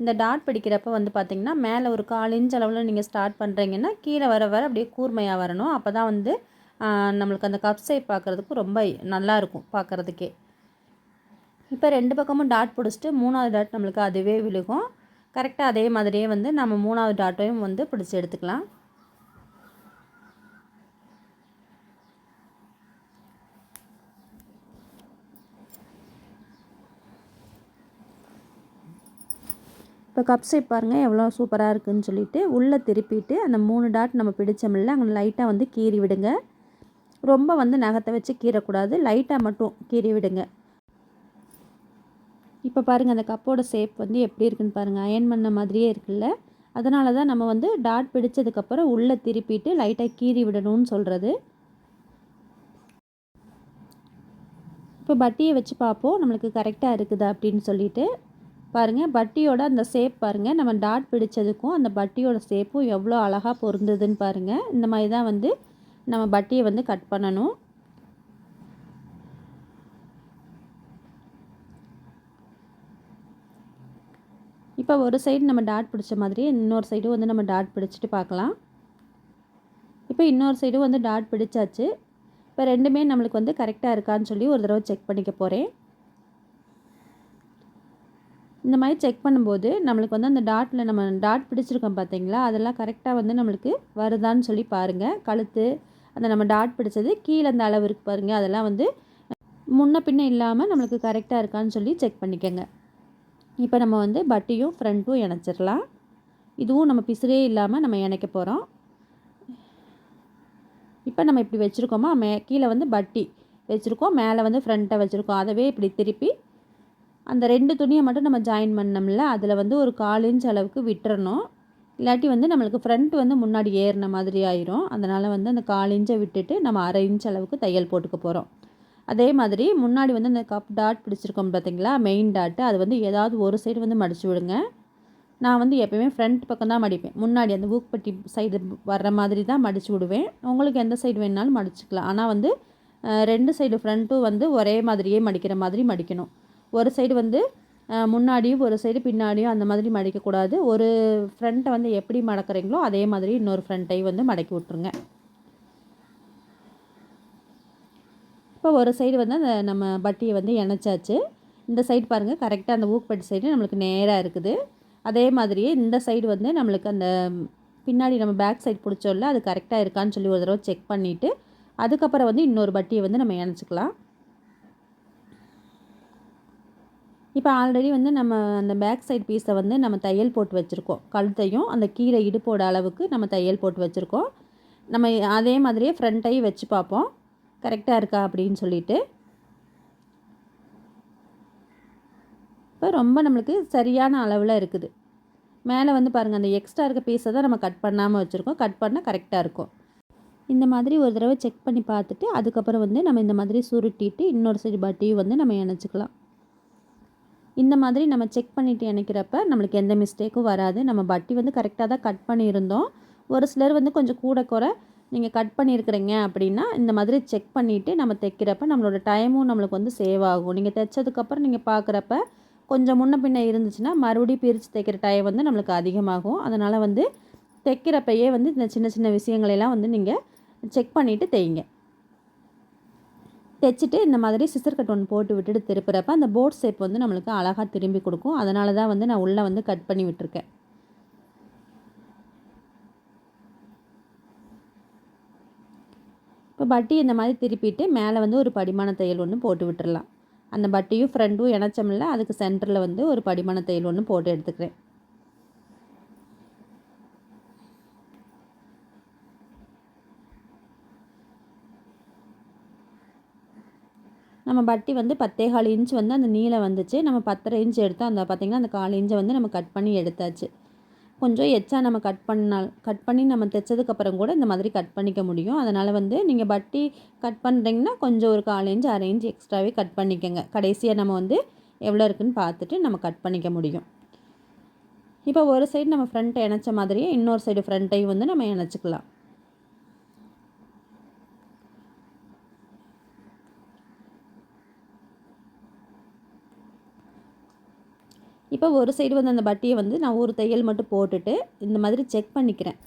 இந்த டாட் பிடிக்கிறப்ப வந்து பார்த்திங்கன்னா மேலே ஒரு 1/4 இன்ச் அளவில் நீங்கள் ஸ்டார்ட் பண்ணுறீங்கன்னா கீழே வர வர அப்படியே கூர்மையாக வரணும். அப்போ தான் வந்து நம்மளுக்கு அந்த கப் ஷேப் பார்க்குறதுக்கு ரொம்ப நல்லாயிருக்கும் பார்க்குறதுக்கே. இப்போ 2 பக்கமும் டாட் பிடிச்சிட்டு 3வது டாட் நம்மளுக்கு அதுவே விழுகும். கரெக்டாக அதே மாதிரியே வந்து நம்ம 3வது டாட்டையும் வந்து பிடிச்சி எடுத்துக்கலாம். இப்போ கப் ஷேப் பாருங்கள் எவ்வளோ சூப்பராக இருக்குதுன்னு சொல்லிட்டு உள்ளே திருப்பிட்டு அந்த 3 டாட் நம்ம பிடிச்சோம்ல அங்கே லைட்டாக வந்து கீறி விடுங்க. ரொம்ப வந்து நகத்தை வச்சு கீறக்கூடாது, லைட்டாக மட்டும் கீறி விடுங்க. இப்போ பாருங்கள் அந்த கப்போட ஷேப் வந்து எப்படி இருக்குன்னு பாருங்கள், அயன் பண்ண மாதிரியே இருக்குல்ல. அதனால தான் நம்ம வந்து டாட் பிடிச்சதுக்கப்புறம் உள்ளே திருப்பிட்டு லைட்டாக கீறி விடணும்னு சொல்கிறது. இப்போ பட்டியை வச்சு பார்ப்போம் நம்மளுக்கு கரெக்டாக இருக்குதா அப்படின்னு சொல்லிட்டு. பாருங்கள் பட்டியோட அந்த ஷேப் பாருங்கள், நம்ம டாட் பிடிச்சதுக்கும் அந்த பட்டியோட ஷேப்பும் எவ்வளோ அழகாக பொருந்ததுன்னு பாருங்கள். இந்த மாதிரி தான் வந்து நம்ம பட்டியை வந்து கட் பண்ணணும். இப்போ ஒரு சைடு நம்ம டாட் பிடிச்ச மாதிரி இன்னொரு சைடும் வந்து நம்ம டாட் பிடிச்சிட்டு பார்க்கலாம். இப்போ இன்னொரு சைடும் வந்து டாட் பிடிச்சாச்சு. இப்போ ரெண்டுமே நம்மளுக்கு வந்து கரெக்டாக இருக்கான்னு சொல்லி ஒரு தடவை செக் பண்ணிக்க போகிறேன். இந்த மாதிரி செக் பண்ணும்போது நம்மளுக்கு வந்து அந்த டாட்டில் நம்ம டாட் பிடிச்சிருக்கோம் பார்த்தீங்களா, அதெல்லாம் கரெக்டாக வந்து நம்மளுக்கு வருதான்னு சொல்லி பாருங்கள். கழுத்து அந்த நம்ம டாட் பிடிச்சது கீழே அந்த அளவு இருக்குது பாருங்கள், அதெல்லாம் வந்து முன்ன பின்ன இல்லாமல் நம்மளுக்கு கரெக்டாக இருக்கான்னு சொல்லி செக் பண்ணிக்கோங்க. இப்போ நம்ம வந்து பட்டியும் ஃப்ரண்ட்டும் இணைச்சிடலாம். இதுவும் நம்ம பிசுறே இல்லாமல் நம்ம இணைக்க போகிறோம். இப்போ நம்ம இப்படி வச்சுருக்கோமா, கீழே வந்து பட்டி வச்சுருக்கோம், மேலே வந்து ஃப்ரண்ட்டை வச்சுருக்கோம். அதவே இப்படி திருப்பி அந்த 2 துணியை மட்டும் நம்ம ஜாயின் பண்ணோம்ல, அதில் வந்து ஒரு 1/4 இன்ச் அளவுக்கு விட்டுறணும். இல்லாட்டி வந்து நம்மளுக்கு ஃப்ரண்ட் வந்து முன்னாடி ஏறின மாதிரி ஆயிரும். அதனால் வந்து அந்த 1/4 இன்ச்சை விட்டுட்டு நம்ம 1/2 இன்ச் அளவுக்கு தையல் போட்டுக்க போகிறோம். அதே மாதிரி முன்னாடி வந்து அந்த கப் டாட் பிடிச்சிருக்கோம் பார்த்தீங்களா, மெயின் டாட்டு, அது வந்து ஏதாவது ஒரு சைடு வந்து மடித்து விடுங்க. நான் வந்து எப்போயுமே ஃப்ரண்ட் பக்கம் தான் மடிப்பேன். முன்னாடி அந்த ஊக்குப்பட்டி சைடு வர்ற மாதிரி தான் மடித்து விடுவேன். உங்களுக்கு எந்த சைடு வேணுனாலும் மடிச்சுக்கலாம். ஆனால் வந்து 2 சைடு ஃப்ரண்ட்டும் வந்து ஒரே மாதிரியே மடிக்கிற மாதிரி மடிக்கணும். ஒரு சைடு வந்து முன்னாடியும் ஒரு சைடு பின்னாடியும் அந்த மாதிரி மடிக்கக்கூடாது. ஒரு ஃப்ரண்ட்டை வந்து எப்படி மடக்கிறீங்களோ அதே மாதிரி இன்னொரு ஃப்ரண்ட்டையும் வந்து மடக்கி விட்ருங்க. இப்போ ஒரு சைடு வந்து அந்த நம்ம பட்டியை வந்து இணைச்சாச்சு. இந்த சைடு பாருங்கள் கரெக்டாக அந்த ஊக்குப்பட்டி சைடு நம்மளுக்கு நேராக இருக்குது. அதே மாதிரியே இந்த சைடு வந்து நம்மளுக்கு அந்த பின்னாடி நம்ம பேக் சைடு பிடிச்சோம்ல, அது கரெக்டாக இருக்கான்னு சொல்லி ஒரு தடவை செக் பண்ணிவிட்டு அதுக்கப்புறம் வந்து இன்னொரு பட்டியை வந்து நம்ம இணைச்சிக்கலாம். இப்போ ஆல்ரெடி வந்து நம்ம அந்த பேக் சைடு பீஸை வந்து நம்ம தையல் போட்டு வச்சுருக்கோம். கழுத்தையும் அந்த கீழே இடுப்போட அளவுக்கு நம்ம தையல் போட்டு வச்சுருக்கோம். நம்ம அதே மாதிரியே ஃப்ரண்ட்டையும் வச்சு பார்ப்போம் கரெக்டாக இருக்கா அப்படின்னு சொல்லிட்டு. இப்போ ரொம்ப நம்மளுக்கு சரியான அளவில் இருக்குது. மேலே வந்து பாருங்கள் அந்த எக்ஸ்ட்ரா இருக்க பீஸை தான் நம்ம கட் பண்ணாமல் வச்சுருக்கோம். கட் பண்ணால் கரெக்டாக இருக்கும். இந்த மாதிரி ஒரு தடவை செக் பண்ணி பார்த்துட்டு அதுக்கப்புறம் வந்து நம்ம இந்த மாதிரி சுருட்டிட்டு இன்னொரு சைடு பட்டியும் வந்து நம்ம இணைச்சிக்கலாம். இந்த மாதிரி நம்ம செக் பண்ணிவிட்டு இணைக்கிறப்ப நம்மளுக்கு எந்த மிஸ்டேக்கும் வராது. நம்ம பட்டி வந்து கரெக்டாக தான் கட் பண்ணியிருந்தோம். ஒரு சிலர் வந்து கொஞ்சம் கூட குறை நீங்கள் கட் பண்ணியிருக்கிறீங்க அப்படின்னா இந்த மாதிரி செக் பண்ணிவிட்டு நம்ம தைக்கிறப்ப நம்மளோட டைமும் நம்மளுக்கு வந்து சேவ் ஆகும். நீங்கள் தைச்சதுக்கப்புறம் நீங்கள் பார்க்குறப்ப கொஞ்சம் முன்ன பின்ன இருந்துச்சுன்னா மறுபடியும் பிரித்து தைக்கிற டைம் வந்து நம்மளுக்கு அதிகமாகும். அதனால் வந்து தைக்கிறப்பயே வந்து இந்த சின்ன சின்ன விஷயங்களெல்லாம் வந்து நீங்கள் செக் பண்ணிவிட்டு தைங்க. தைச்சிட்டு இந்த மாதிரி சிசர் கட் ஒன்று போட்டு விட்டுட்டு திருப்புறப்ப அந்த போட் ஷேப் வந்து நம்மளுக்கு அழகாக திரும்பி கொடுக்கும். அதனால தான் வந்து நான் உள்ளே வந்து கட் பண்ணி விட்டுருக்கேன். இப்போ பட்டி இந்த மாதிரி திருப்பிட்டு மேலே வந்து ஒரு படிமான தையல் ஒன்று போட்டு விட்டுடலாம். அந்த பட்டியும் ஃப்ரண்ட்டும் இணைச்சோம்ல, அதுக்கு சென்டரில் வந்து ஒரு படிமான தையல் ஒன்று போட்டு எடுத்துக்கிறேன். நம்ம பட்டி வந்து 10.25 இன்ச் வந்து அந்த நீளம் வந்துச்சு. நம்ம 10.5 இன்ச் எடுத்தோம். அந்த பார்த்திங்கன்னா அந்த 1/4 இன்ச்சை வந்து நம்ம கட் பண்ணி எடுத்தாச்சு. கொஞ்சம் எச்சா நம்ம கட் பண்ணி நம்ம தைச்சதுக்கப்புறம் கூட இந்த மாதிரி கட் பண்ணிக்க முடியும். அதனால் வந்து நீங்கள் பட்டி கட் பண்ணுறீங்கன்னா கொஞ்சம் ஒரு 1/4 இன்ச் 1/2 இன்ச் எக்ஸ்ட்ராவே கட் பண்ணிக்கோங்க. கடைசியாக நம்ம வந்து எவ்வளோ இருக்குதுன்னு பார்த்துட்டு நம்ம கட் பண்ணிக்க முடியும். இப்போ ஒரு சைடு நம்ம ஃப்ரண்ட்டை இணைச்ச மாதிரியே இன்னொரு சைடு ஃப்ரண்ட்டையும் வந்து நம்ம இணைச்சிக்கலாம். இப்போ ஒரு சைடு வந்து அந்த பட்டியை வந்து நான் ஒரு தையல் மட்டும் போட்டுட்டு இந்த மாதிரி செக் பண்ணிக்கிறேன்.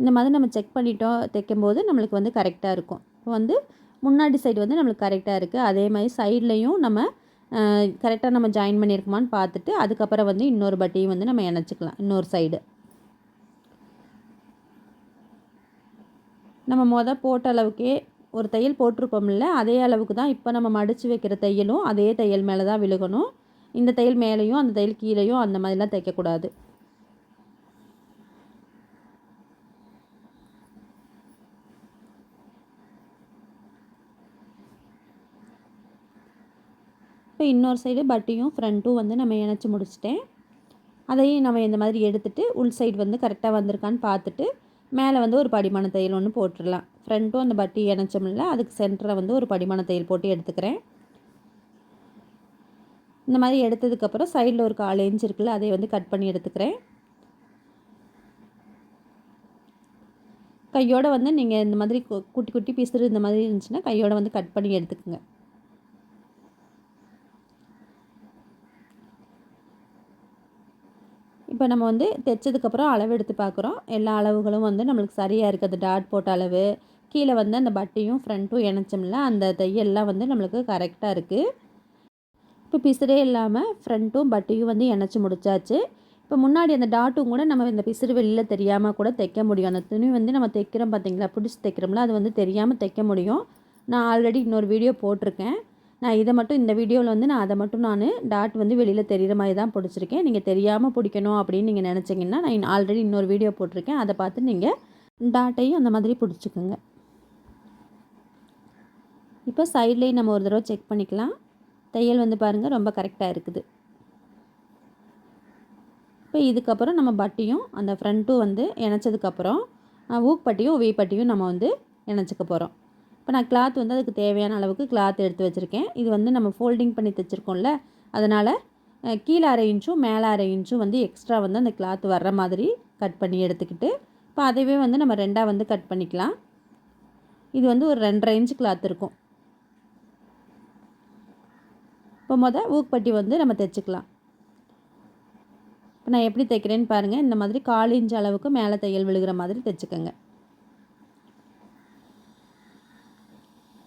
இந்த மாதிரி நம்ம செக் பண்ணிட்டோம் தைக்கும்போது நம்மளுக்கு வந்து கரெக்டாக இருக்கும். இப்போ வந்து முன்னாடி சைடு வந்து நம்மளுக்கு கரெக்டாக இருக்குது. அதே மாதிரி சைட்லேயும் நம்ம கரெக்டாக நம்ம ஜாயின் பண்ணியிருக்குமான்னு பார்த்துட்டு அதுக்கப்புறம் வந்து இன்னொரு பட்டியும் வந்து நம்ம இணைச்சிக்கலாம். இன்னொரு சைடு நம்ம போட்ட அளவுக்கே ஒரு தையல் போட்டிருப்போம்ல, அதே அளவுக்கு தான் இப்போ நம்ம மடித்து வைக்கிற தையலும் அதே தையல் மேலே தான் விழுகணும். இந்த தையல் மேலேயும் அந்த தையல் கீழேயும் அந்த மாதிரிலாம் தைக்கக்கூடாது. இப்போ இன்னொரு சைடு பட்டியும் ஃப்ரண்ட்டும் வந்து நம்ம இணைச்சி முடிச்சிட்டேன். அதையும் நம்ம இந்த மாதிரி எடுத்துகிட்டு உள் சைடு வந்து கரெக்டாக வந்திருக்கான்னு பார்த்துட்டு மேலே வந்து ஒரு படிமான தையல் ஒன்று போட்டுடலாம். ஃப்ரண்ட்டும் அந்த பட்டி இணைச்சோம்ல, அதுக்கு சென்டரில் வந்து ஒரு படிமான தையல் போட்டு எடுத்துக்கிறேன். இந்த மாதிரி எடுத்ததுக்கப்புறம் சைடில் ஒரு 1/4 இன்ச் இருக்குல்ல, அதை வந்து கட் பண்ணி எடுத்துக்கிறேன். கையோடு வந்து நீங்கள் இந்த மாதிரி குட்டி குட்டி பீஸு இந்த மாதிரி இருந்துச்சுன்னா கையோடு வந்து கட் பண்ணி எடுத்துக்கோங்க. இப்போ நம்ம வந்து தைச்சதுக்கப்புறம் அளவு எடுத்து பார்க்குறோம். எல்லா அளவுகளும் வந்து நம்மளுக்கு சரியாக இருக்குது. டாட் போட்ட அளவு, கீழே வந்து அந்த பட்டியும் ஃப்ரண்ட்டும் இணைச்சோம்ல, அந்த தையல்லாம் வந்து நம்மளுக்கு கரெக்டாக இருக்குது. இப்போ பிசுறே இல்லாமல் ஃப்ரண்ட்டும் பட்டியும் வந்து இணைச்சி முடிச்சாச்சு. இப்போ முன்னாடி அந்த டாட்டும் கூட நம்ம இந்த பிசுறு வெளியில் தெரியாமல் கூட தைக்க முடியும். அந்த துணி வந்து நம்ம தைக்கிறோம் பார்த்திங்களா, பிடிச்சி தைக்கிறோம்ல, அது வந்து தெரியாமல் தைக்க முடியும். நான் ஆல்ரெடி இன்னொரு வீடியோ போட்டிருக்கேன். நான் இதை மட்டும் இந்த வீடியோவில் வந்து நான் அதை மட்டும் டாட் வந்து வெளியில் தெரிகிற மாதிரி தான் பிடிச்சிருக்கேன். நீங்கள் தெரியாமல் பிடிக்கணும் அப்படின்னு நீங்கள் நினச்சிங்கன்னா நான் ஆல்ரெடி இன்னொரு வீடியோ போட்டிருக்கேன். அதை பார்த்து நீங்கள் டாட்டையும் அந்த மாதிரி பிடிச்சிக்கோங்க. இப்போ சைட்லேயும் நம்ம ஒரு தடவை செக் பண்ணிக்கலாம். தையல் வந்து பாருங்கள் ரொம்ப கரெக்டாக இருக்குது. இப்போ இதுக்கப்புறம் நம்ம பட்டியும் அந்த ஃப்ரண்ட்டும் வந்து இணைச்சதுக்கப்புறம் ஊக் பட்டியும் வி பட்டியும் நம்ம வந்து இணைச்சிக்க போகிறோம். இப்போ நான் கிளாத் வந்து அதுக்கு தேவையான அளவுக்கு கிளாத் எடுத்து வச்சுருக்கேன். இது வந்து நம்ம ஃபோல்டிங் பண்ணி தைச்சிருக்கோம்ல, அதனால் கீழே 1/2 இன்ச்சும் மேலே 1/2 இன்ச்சும் வந்து எக்ஸ்ட்ரா வந்து அந்த கிளாத் வர்ற மாதிரி கட் பண்ணி எடுத்துக்கிட்டு இப்போ அதுவே வந்து நம்ம 2ஆக வந்து கட் பண்ணிக்கலாம். இது வந்து ஒரு 2.5 இன்ச் கிளாத் இருக்கும். இப்போ ஊக்பட்டி வந்து நம்ம தைச்சிக்கலாம். இப்போ நான் எப்படி தைக்கிறேன்னு பாருங்கள். இந்த மாதிரி 1/4 இன்ச் அளவுக்கு மேலே தையல் விழுகிற மாதிரி தைச்சிக்கோங்க.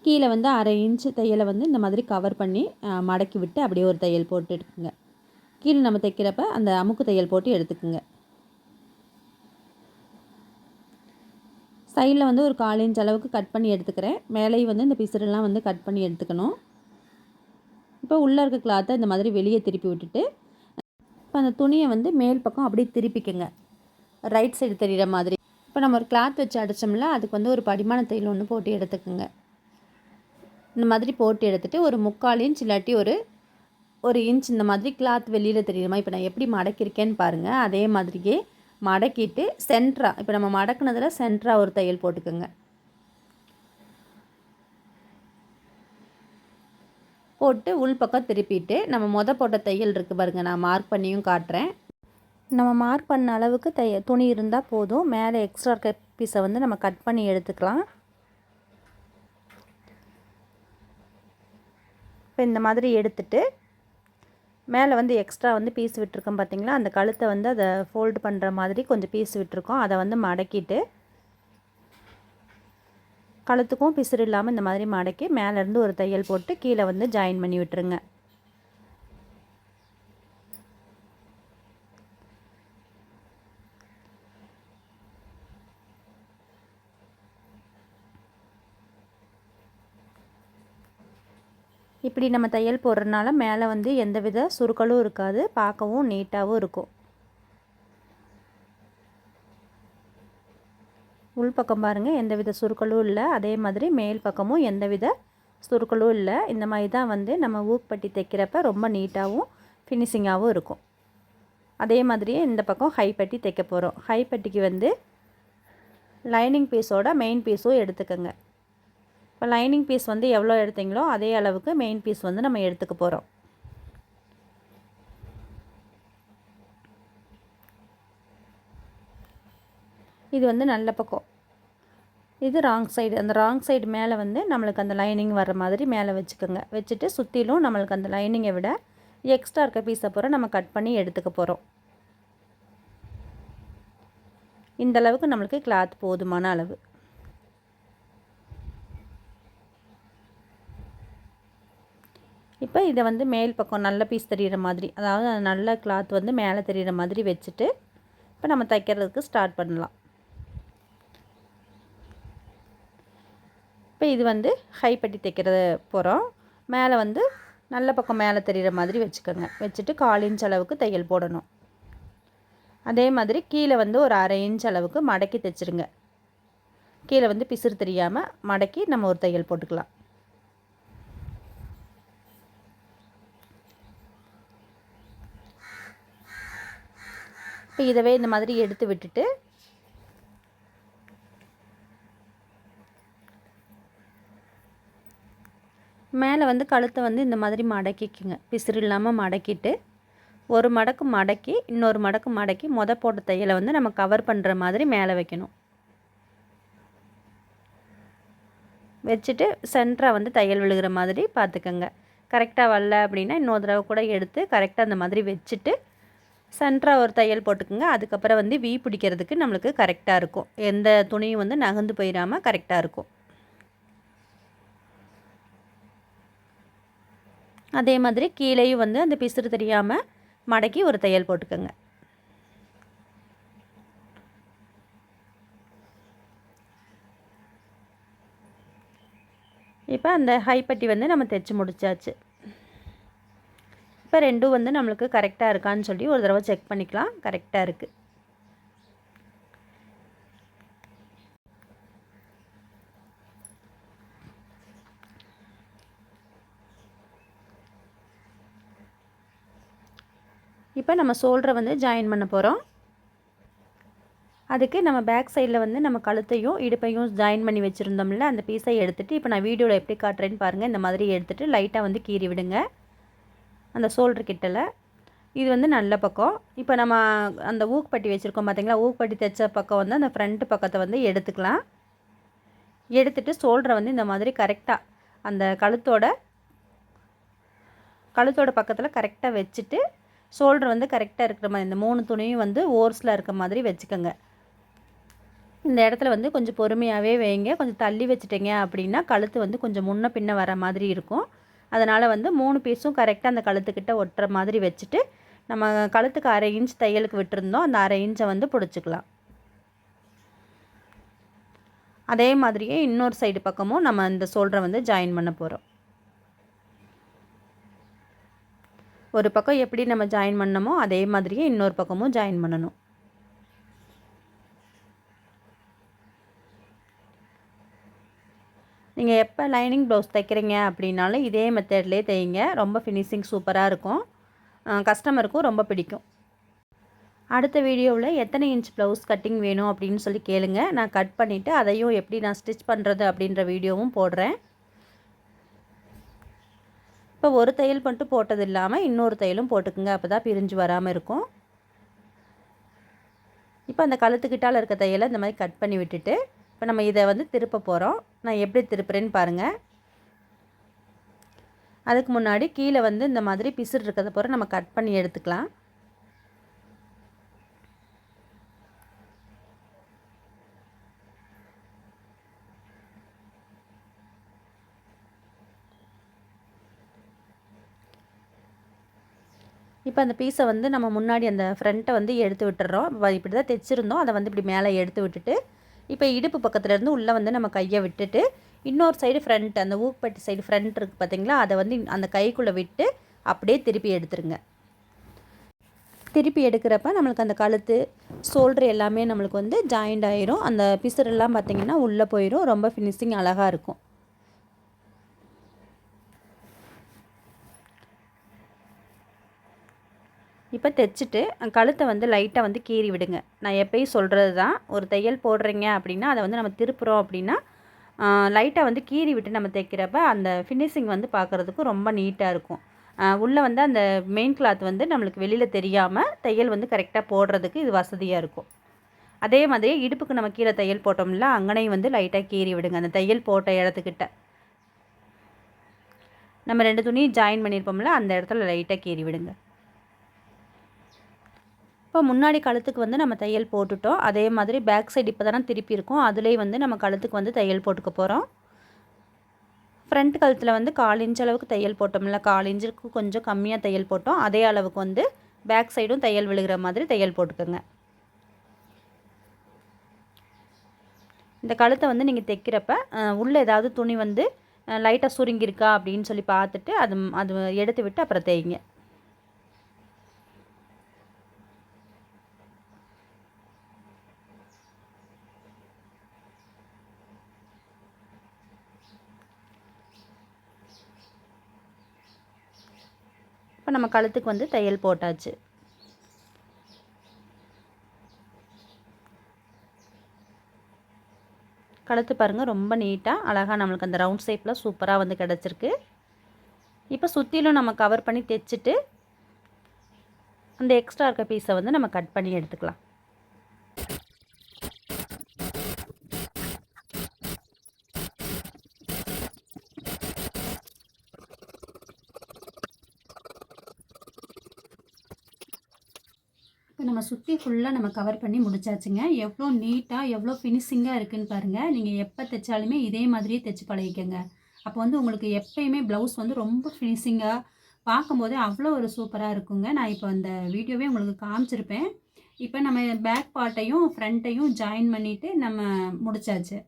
கீழே வந்து 1/2 இன்ச்சு தையலை வந்து இந்த மாதிரி கவர் பண்ணி மடக்கி விட்டு அப்படியே ஒரு தையல் போட்டு எடுத்துக்கோங்க. கீழே நம்ம தைக்கிறப்ப அந்த அமுக்கு தையல் போட்டு எடுத்துக்கோங்க. சைடில் வந்து ஒரு 1/4 இன்ச் அளவுக்கு கட் பண்ணி எடுத்துக்கிறேன். மேலேயும் வந்து இந்த பிசுறெல்லாம் வந்து கட் பண்ணி எடுத்துக்கணும். இப்போ உள்ளே இருக்க கிளாத்தை இந்த மாதிரி வெளியே திருப்பி விட்டுட்டு இப்போ அந்த துணியை வந்து மேல் பக்கம் அப்படியே திருப்பிக்கோங்க, ரைட் சைடு தெரிகிற மாதிரி. இப்போ நம்ம ஒரு கிளாத் வச்சு அடித்தோம்ல, அதுக்கு வந்து ஒரு படிமான தையல் ஒன்று போட்டு எடுத்துக்கோங்க. இந்த மாதிரி போட்டு எடுத்துகிட்டு ஒரு 3/4 இன்ச் இல்லாட்டி ஒரு இன்ச் இந்த மாதிரி கிளாத் வெளியில் தெரியுமா. இப்போ நான் எப்படி மடக்கியிருக்கேன்னு பாருங்கள். அதே மாதிரியே மடக்கிட்டு சென்ட்ராக இப்போ நம்ம மடக்குனதில் சென்ட்ராக ஒரு தையல் போட்டுக்கோங்க. போட்டு உள் பக்கம் திருப்பிட்டு நம்ம போட்ட தையல் இருக்குது பாருங்கள், நான் மார்க் பண்ணியும் காட்டுறேன். நம்ம மார்க் பண்ண அளவுக்கு துணி இருந்தால் போதும். மேலே எக்ஸ்ட்ரா இருக்க பீஸை வந்து நம்ம கட் பண்ணி எடுத்துக்கலாம். இப்போ இந்த மாதிரி எடுத்துட்டு மேலே வந்து எக்ஸ்ட்ரா வந்து பீஸ் விட்டுருக்கோம் பார்த்திங்களா, அந்த கழுத்தை வந்து அதை ஃபோல்டு பண்ணுற மாதிரி கொஞ்சம் பீஸ் விட்டுருக்கோம். அதை வந்து மடக்கிட்டு கழுத்துக்கும் பிசுறு இல்லாமல் இந்த மாதிரி மடக்கி மேலேருந்து ஒரு தையல் போட்டு கீழே வந்து ஜாயின் பண்ணி விட்டுருங்க. இப்படி நம்ம தையல் போடுறதுனால மேலே வந்து எந்தவித சுருக்களும் இருக்காது, பார்க்கவும் நீட்டாகவும் இருக்கும். உள் பக்கம் பாருங்கள் எந்தவித சுருக்களும் இல்லை, அதே மாதிரி மேல் பக்கமும் எந்தவித சுருக்களும் இல்லை. இந்த மாதிரி தான் வந்து நம்ம ஊக்பட்டி தைக்கிறப்ப ரொம்ப நீட்டாகவும் ஃபினிஷிங்காகவும் இருக்கும். அதே மாதிரியே இந்த பக்கம் ஹை பட்டி தைக்க போகிறோம். ஹை பட்டிக்கு வந்து லைனிங் பீஸோட மெயின் பீஸும் எடுத்துக்கோங்க. இப்போ லைனிங் பீஸ் வந்து எவ்வளோ எடுத்தீங்களோ அதே அளவுக்கு மெயின் பீஸ் வந்து நம்ம எடுத்துக்க போகிறோம். இது வந்து நல்ல பக்கம், இது ராங் சைடு. அந்த ராங் சைடு மேலே வந்து நம்மளுக்கு அந்த லைனிங் வர்ற மாதிரி மேலே வச்சுக்கோங்க. வச்சுட்டு சுற்றிலும் நம்மளுக்கு அந்த லைனிங்கை விட எக்ஸ்ட்ரா இருக்க பீஸை பூரா நம்ம கட் பண்ணி எடுத்துக்க போகிறோம். இந்த அளவுக்கு நம்மளுக்கு கிளாத் போதுமான அளவு. இப்போ இதை வந்து மேல் பக்கம் நல்ல பீஸ் தெரிகிற மாதிரி, அதாவது நல்ல கிளாத் வந்து மேலே தெரிகிற மாதிரி வச்சுட்டு இப்போ நம்ம தைக்கிறதுக்கு ஸ்டார்ட் பண்ணலாம். இப்போ இது வந்து ஹை பட்டி தைக்கிறது போகிறோம். மேலே வந்து நல்ல பக்கம் மேலே தெரிகிற மாதிரி வச்சுக்கோங்க. வச்சுட்டு 1/4 இன்ச் அளவுக்கு தையல் போடணும். அதே மாதிரி கீழே வந்து ஒரு 1/2 இன்ச் அளவுக்கு மடக்கி தைச்சிருங்க. கீழே வந்து பிசுறு தெரியாமல் மடக்கி நம்ம ஒரு தையல் போட்டுக்கலாம். இப்போ இதவே இந்த மாதிரி எடுத்து விட்டுட்டு மேலே வந்து கழுத்தை வந்து இந்த மாதிரி மடக்கிக்குங்க. பிசுறு இல்லாமல் மடக்கிட்டு ஒரு மடக்கு மடக்கி இன்னொரு மடக்கு மடக்கி போட்ட தையலை வந்து நம்ம கவர் பண்ணுற மாதிரி மேலே வைக்கணும். வச்சுட்டு சென்டராக வந்து தையல் விழுகிற மாதிரி பார்த்துக்கோங்க. கரெக்டாக வரல அப்படின்னா இன்னொரு தடவை கூட எடுத்து கரெக்டாக அந்த மாதிரி வச்சுட்டு சென்டராக ஒரு தையல் போட்டுக்குங்க. அதுக்கப்புறம் வந்து வீ பிடிக்கிறதுக்கு நம்மளுக்கு கரெக்டாக இருக்கும். எந்த துணியும் வந்து நகர்ந்து போயிடாமல் கரெக்டாக இருக்கும். அதே மாதிரி கீழேயும் வந்து அந்த பிசுறு தெரியாமல் மடக்கி ஒரு தையல் போட்டுக்கோங்க. இப்போ அந்த ஹை பட்டி வந்து நம்ம தைச்சி முடிச்சாச்சு. இப்போ ரெண்டும் வந்து நம்மளுக்கு கரெக்டாக இருக்கான்னு சொல்லி ஒரு தடவை செக் பண்ணிக்கலாம். கரெக்டாக இருக்குது. இப்போ நம்ம ஷோல்டரை வந்து ஜாயின் பண்ண போகிறோம். அதுக்கு நம்ம பேக் சைடில் வந்து நம்ம கழுத்தையும் இடுப்பையும் ஜாயின் பண்ணி வச்சுருந்தோம்ல, அந்த பீஸை எடுத்துகிட்டு இப்போ நான் வீடியோவில் எப்படி காட்டுறேன்னு பாருங்கள். இந்த மாதிரி எடுத்துகிட்டு லைட்டாக வந்து கீறி விடுங்க அந்த ஷோல்டர் கிட்டல. இது வந்து நல்ல பக்கம். இப்போ நம்ம அந்த ஊக்பட்டி வச்சுருக்கோம் பார்த்தீங்களா, ஊக்பட்டி தைச்ச பக்கம் வந்து அந்த ஃப்ரண்ட் பக்கத்தை வந்து எடுத்துக்கலாம். எடுத்துகிட்டு ஷோல்டரை வந்து இந்த மாதிரி கரெக்டாக அந்த கழுத்தோட பக்கத்தில் கரெக்டாக வச்சுட்டு ஷோல்டர் வந்து கரெக்டாக இருக்கிற மாதிரி இந்த 3 துணியும் வந்து ஓர்ஸில் இருக்க மாதிரி வச்சுக்கோங்க. இந்த இடத்துல வந்து கொஞ்சம் பொறுமையாகவே வைங்க. கொஞ்சம் தள்ளி வச்சுட்டிங்க அப்படின்னா கழுத்து வந்து கொஞ்சம் முன்ன பின்ன வர மாதிரி இருக்கும். அதனால் வந்து 3 பீஸும் கரெக்டாக அந்த கழுத்துக்கிட்ட ஒட்டுற மாதிரி வச்சுட்டு நம்ம கழுத்துக்கு 1/2 இன்ச் தையலுக்கு விட்டுருந்தோம். அந்த 1/2 இன்ச்சை வந்து பிடிச்சிக்கலாம். அதே மாதிரியே இன்னொரு சைடு பக்கமும் நம்ம இந்த ஷோல்டரை வந்து ஜாயின் பண்ண போகிறோம். ஒரு பக்கம் எப்படி நம்ம ஜாயின் பண்ணமோ அதே மாதிரியே இன்னொரு பக்கமும் ஜாயின் பண்ணணும். நீங்கள் எப்போ லைனிங் ப்ளவுஸ் தைக்கிறீங்க அப்படின்னாலும் இதே மெத்தட்லேயே தைங்க. ரொம்ப ஃபினிஷிங் சூப்பராக இருக்கும். கஸ்டமருக்கும் ரொம்ப பிடிக்கும். அடுத்த வீடியோவில் எத்தனை இன்ச் ப்ளவுஸ் கட்டிங் வேணும் அப்படின்னு சொல்லி கேளுங்க. நான் கட் பண்ணிவிட்டு அதையும் எப்படி நான் ஸ்டிச் பண்ணுறது அப்படின்ற வீடியோவும் போடுறேன். இப்போ ஒரு தையல் மட்டும் போட்டது இல்லாமல் இன்னொரு தையலும் போட்டுக்குங்க. அப்போ தான் பிரிஞ்சு வராமல் இருக்கும். இப்போ அந்த கழுத்துக்கிட்டால் இருக்க தையலை இந்த மாதிரி கட் பண்ணி விட்டுட்டு இப்போ நம்ம இதை வந்து திருப்ப போகிறோம். நான் எப்படி திருப்புறேன்னு பாருங்கள். அதுக்கு முன்னாடி கீழே வந்து இந்த மாதிரி பிசுறு இருக்கிறத போகிற நம்ம கட் பண்ணி எடுத்துக்கலாம். இப்போ அந்த பீஸை வந்து நம்ம முன்னாடி அந்த ஃப்ரண்ட்டை வந்து எடுத்து விட்டுறோம். இப்படி தான் தைச்சிருந்தோம். அதை வந்து இப்படி மேலே எடுத்து விட்டுட்டு இப்போ இடுப்பு பக்கத்துலேருந்து உள்ளே வந்து நம்ம கையை விட்டுட்டு இன்னொரு சைடு ஃப்ரண்ட் அந்த ஊக்பட்டி சைடு ஃப்ரண்ட் இருக்குது பார்த்திங்களா, அதை வந்து அந்த கைக்குள்ளே விட்டு அப்படியே திருப்பி எடுத்துருங்க. திருப்பி எடுக்கிறப்ப நம்மளுக்கு அந்த கழுத்து ஷோல்டர் எல்லாமே நம்மளுக்கு வந்து ஜாயிண்ட் ஆயிரும். அந்த பிசுரெல்லாம் பார்த்திங்கன்னா உள்ளே போயிடும். ரொம்ப ஃபினிஷிங் அழகாக இருக்கும். இப்போ தைச்சிட்டு கழுத்தை வந்து லைட்டாக வந்து கீறி விடுங்க. நான் எப்பயும் சொல்கிறது தான், ஒரு தையல் போடுறீங்க அப்படின்னா அதை வந்து நம்ம திருப்புறோம் அப்படின்னா லைட்டாக வந்து கீறி விட்டு நம்ம தைக்கிறப்ப அந்த ஃபினிஷிங் வந்து பார்க்குறதுக்கு ரொம்ப நீட்டாக இருக்கும். உள்ளே வந்து அந்த மெயின் கிளாத் வந்து நம்மளுக்கு வெளியில் தெரியாமல் தையல் வந்து கரெக்டாக போடுறதுக்கு இது வசதியாக இருக்கும். அதே மாதிரி இடுப்புக்கு நம்ம கீழே தையல் போட்டோம்ல, அங்கனையும் வந்து லைட்டாக கீறி விடுங்க. அந்த தையல் போட்ட இடத்துக்கிட்ட நம்ம 2 துணி ஜாயின் பண்ணியிருப்போம்ல, அந்த இடத்துல லைட்டாக கீறி விடுங்க. இப்போ முன்னாடி கழுத்துக்கு வந்து நம்ம தையல் போட்டுட்டோம். அதே மாதிரி பேக் சைடு இப்போ தானே திருப்பி இருக்கும், அதுலேயே வந்து நம்ம கழுத்துக்கு வந்து தையல் போட்டுக்க போகிறோம். ஃப்ரண்ட் கழுத்தில் வந்து 1/4 இன்ச் அளவுக்கு தையல் போட்டோம்ல, 1/4 இன்ச்சுக்கு கொஞ்சம் கம்மியாக தையல் போட்டோம். அதே அளவுக்கு வந்து பேக் சைடும் தையல் விழுகிற மாதிரி தையல் போட்டுக்கோங்க. இந்த கழுத்தை வந்து நீங்கள் தைக்கிறப்ப உள்ளே ஏதாவது துணி வந்து லைட்டாக சுருங்கியிருக்கா அப்படின்னு சொல்லி பார்த்துட்டு அது எடுத்து விட்டு அப்புறம் தைங்க. இப்போ நம்ம கழுத்துக்கு வந்து தையல் போட்டாச்சு. கழுத்து பாருங்கள் ரொம்ப நீட்டாக அழகாக நம்மளுக்கு அந்த ரவுண்ட் ஷேப்பில் சூப்பராக வந்து கிடச்சிருக்கு. இப்போ சுற்றிலும் நம்ம கவர் பண்ணி தைச்சிட்டு அந்த எக்ஸ்ட்ரா இருக்க பீஸை வந்து நம்ம கட் பண்ணி எடுத்துக்கலாம். இப்போ நம்ம சுற்றி ஃபுல்லாக நம்ம கவர் பண்ணி முடிச்சாச்சுங்க. எவ்வளோ நீட்டாக எவ்வளோ ஃபினிஷிங்காக இருக்குதுன்னு பாருங்கள். நீங்கள் எப்போ தைச்சாலுமே இதே மாதிரியே தைச்சி பழகிக்கங்க. அப்போ வந்து உங்களுக்கு எப்பயுமே ப்ளவுஸ் வந்து ரொம்ப ஃபினிஷிங்காக பார்க்கும்போதே அவ்வளோ ஒரு சூப்பராக இருக்குங்க. நான் இப்போ அந்த வீடியோவே உங்களுக்கு காமிச்சிருப்பேன். இப்போ நம்ம பேக் பார்ட்டையும் ஃப்ரண்ட்டையும் ஜாயின் பண்ணிவிட்டு நம்ம முடிச்சாச்சு.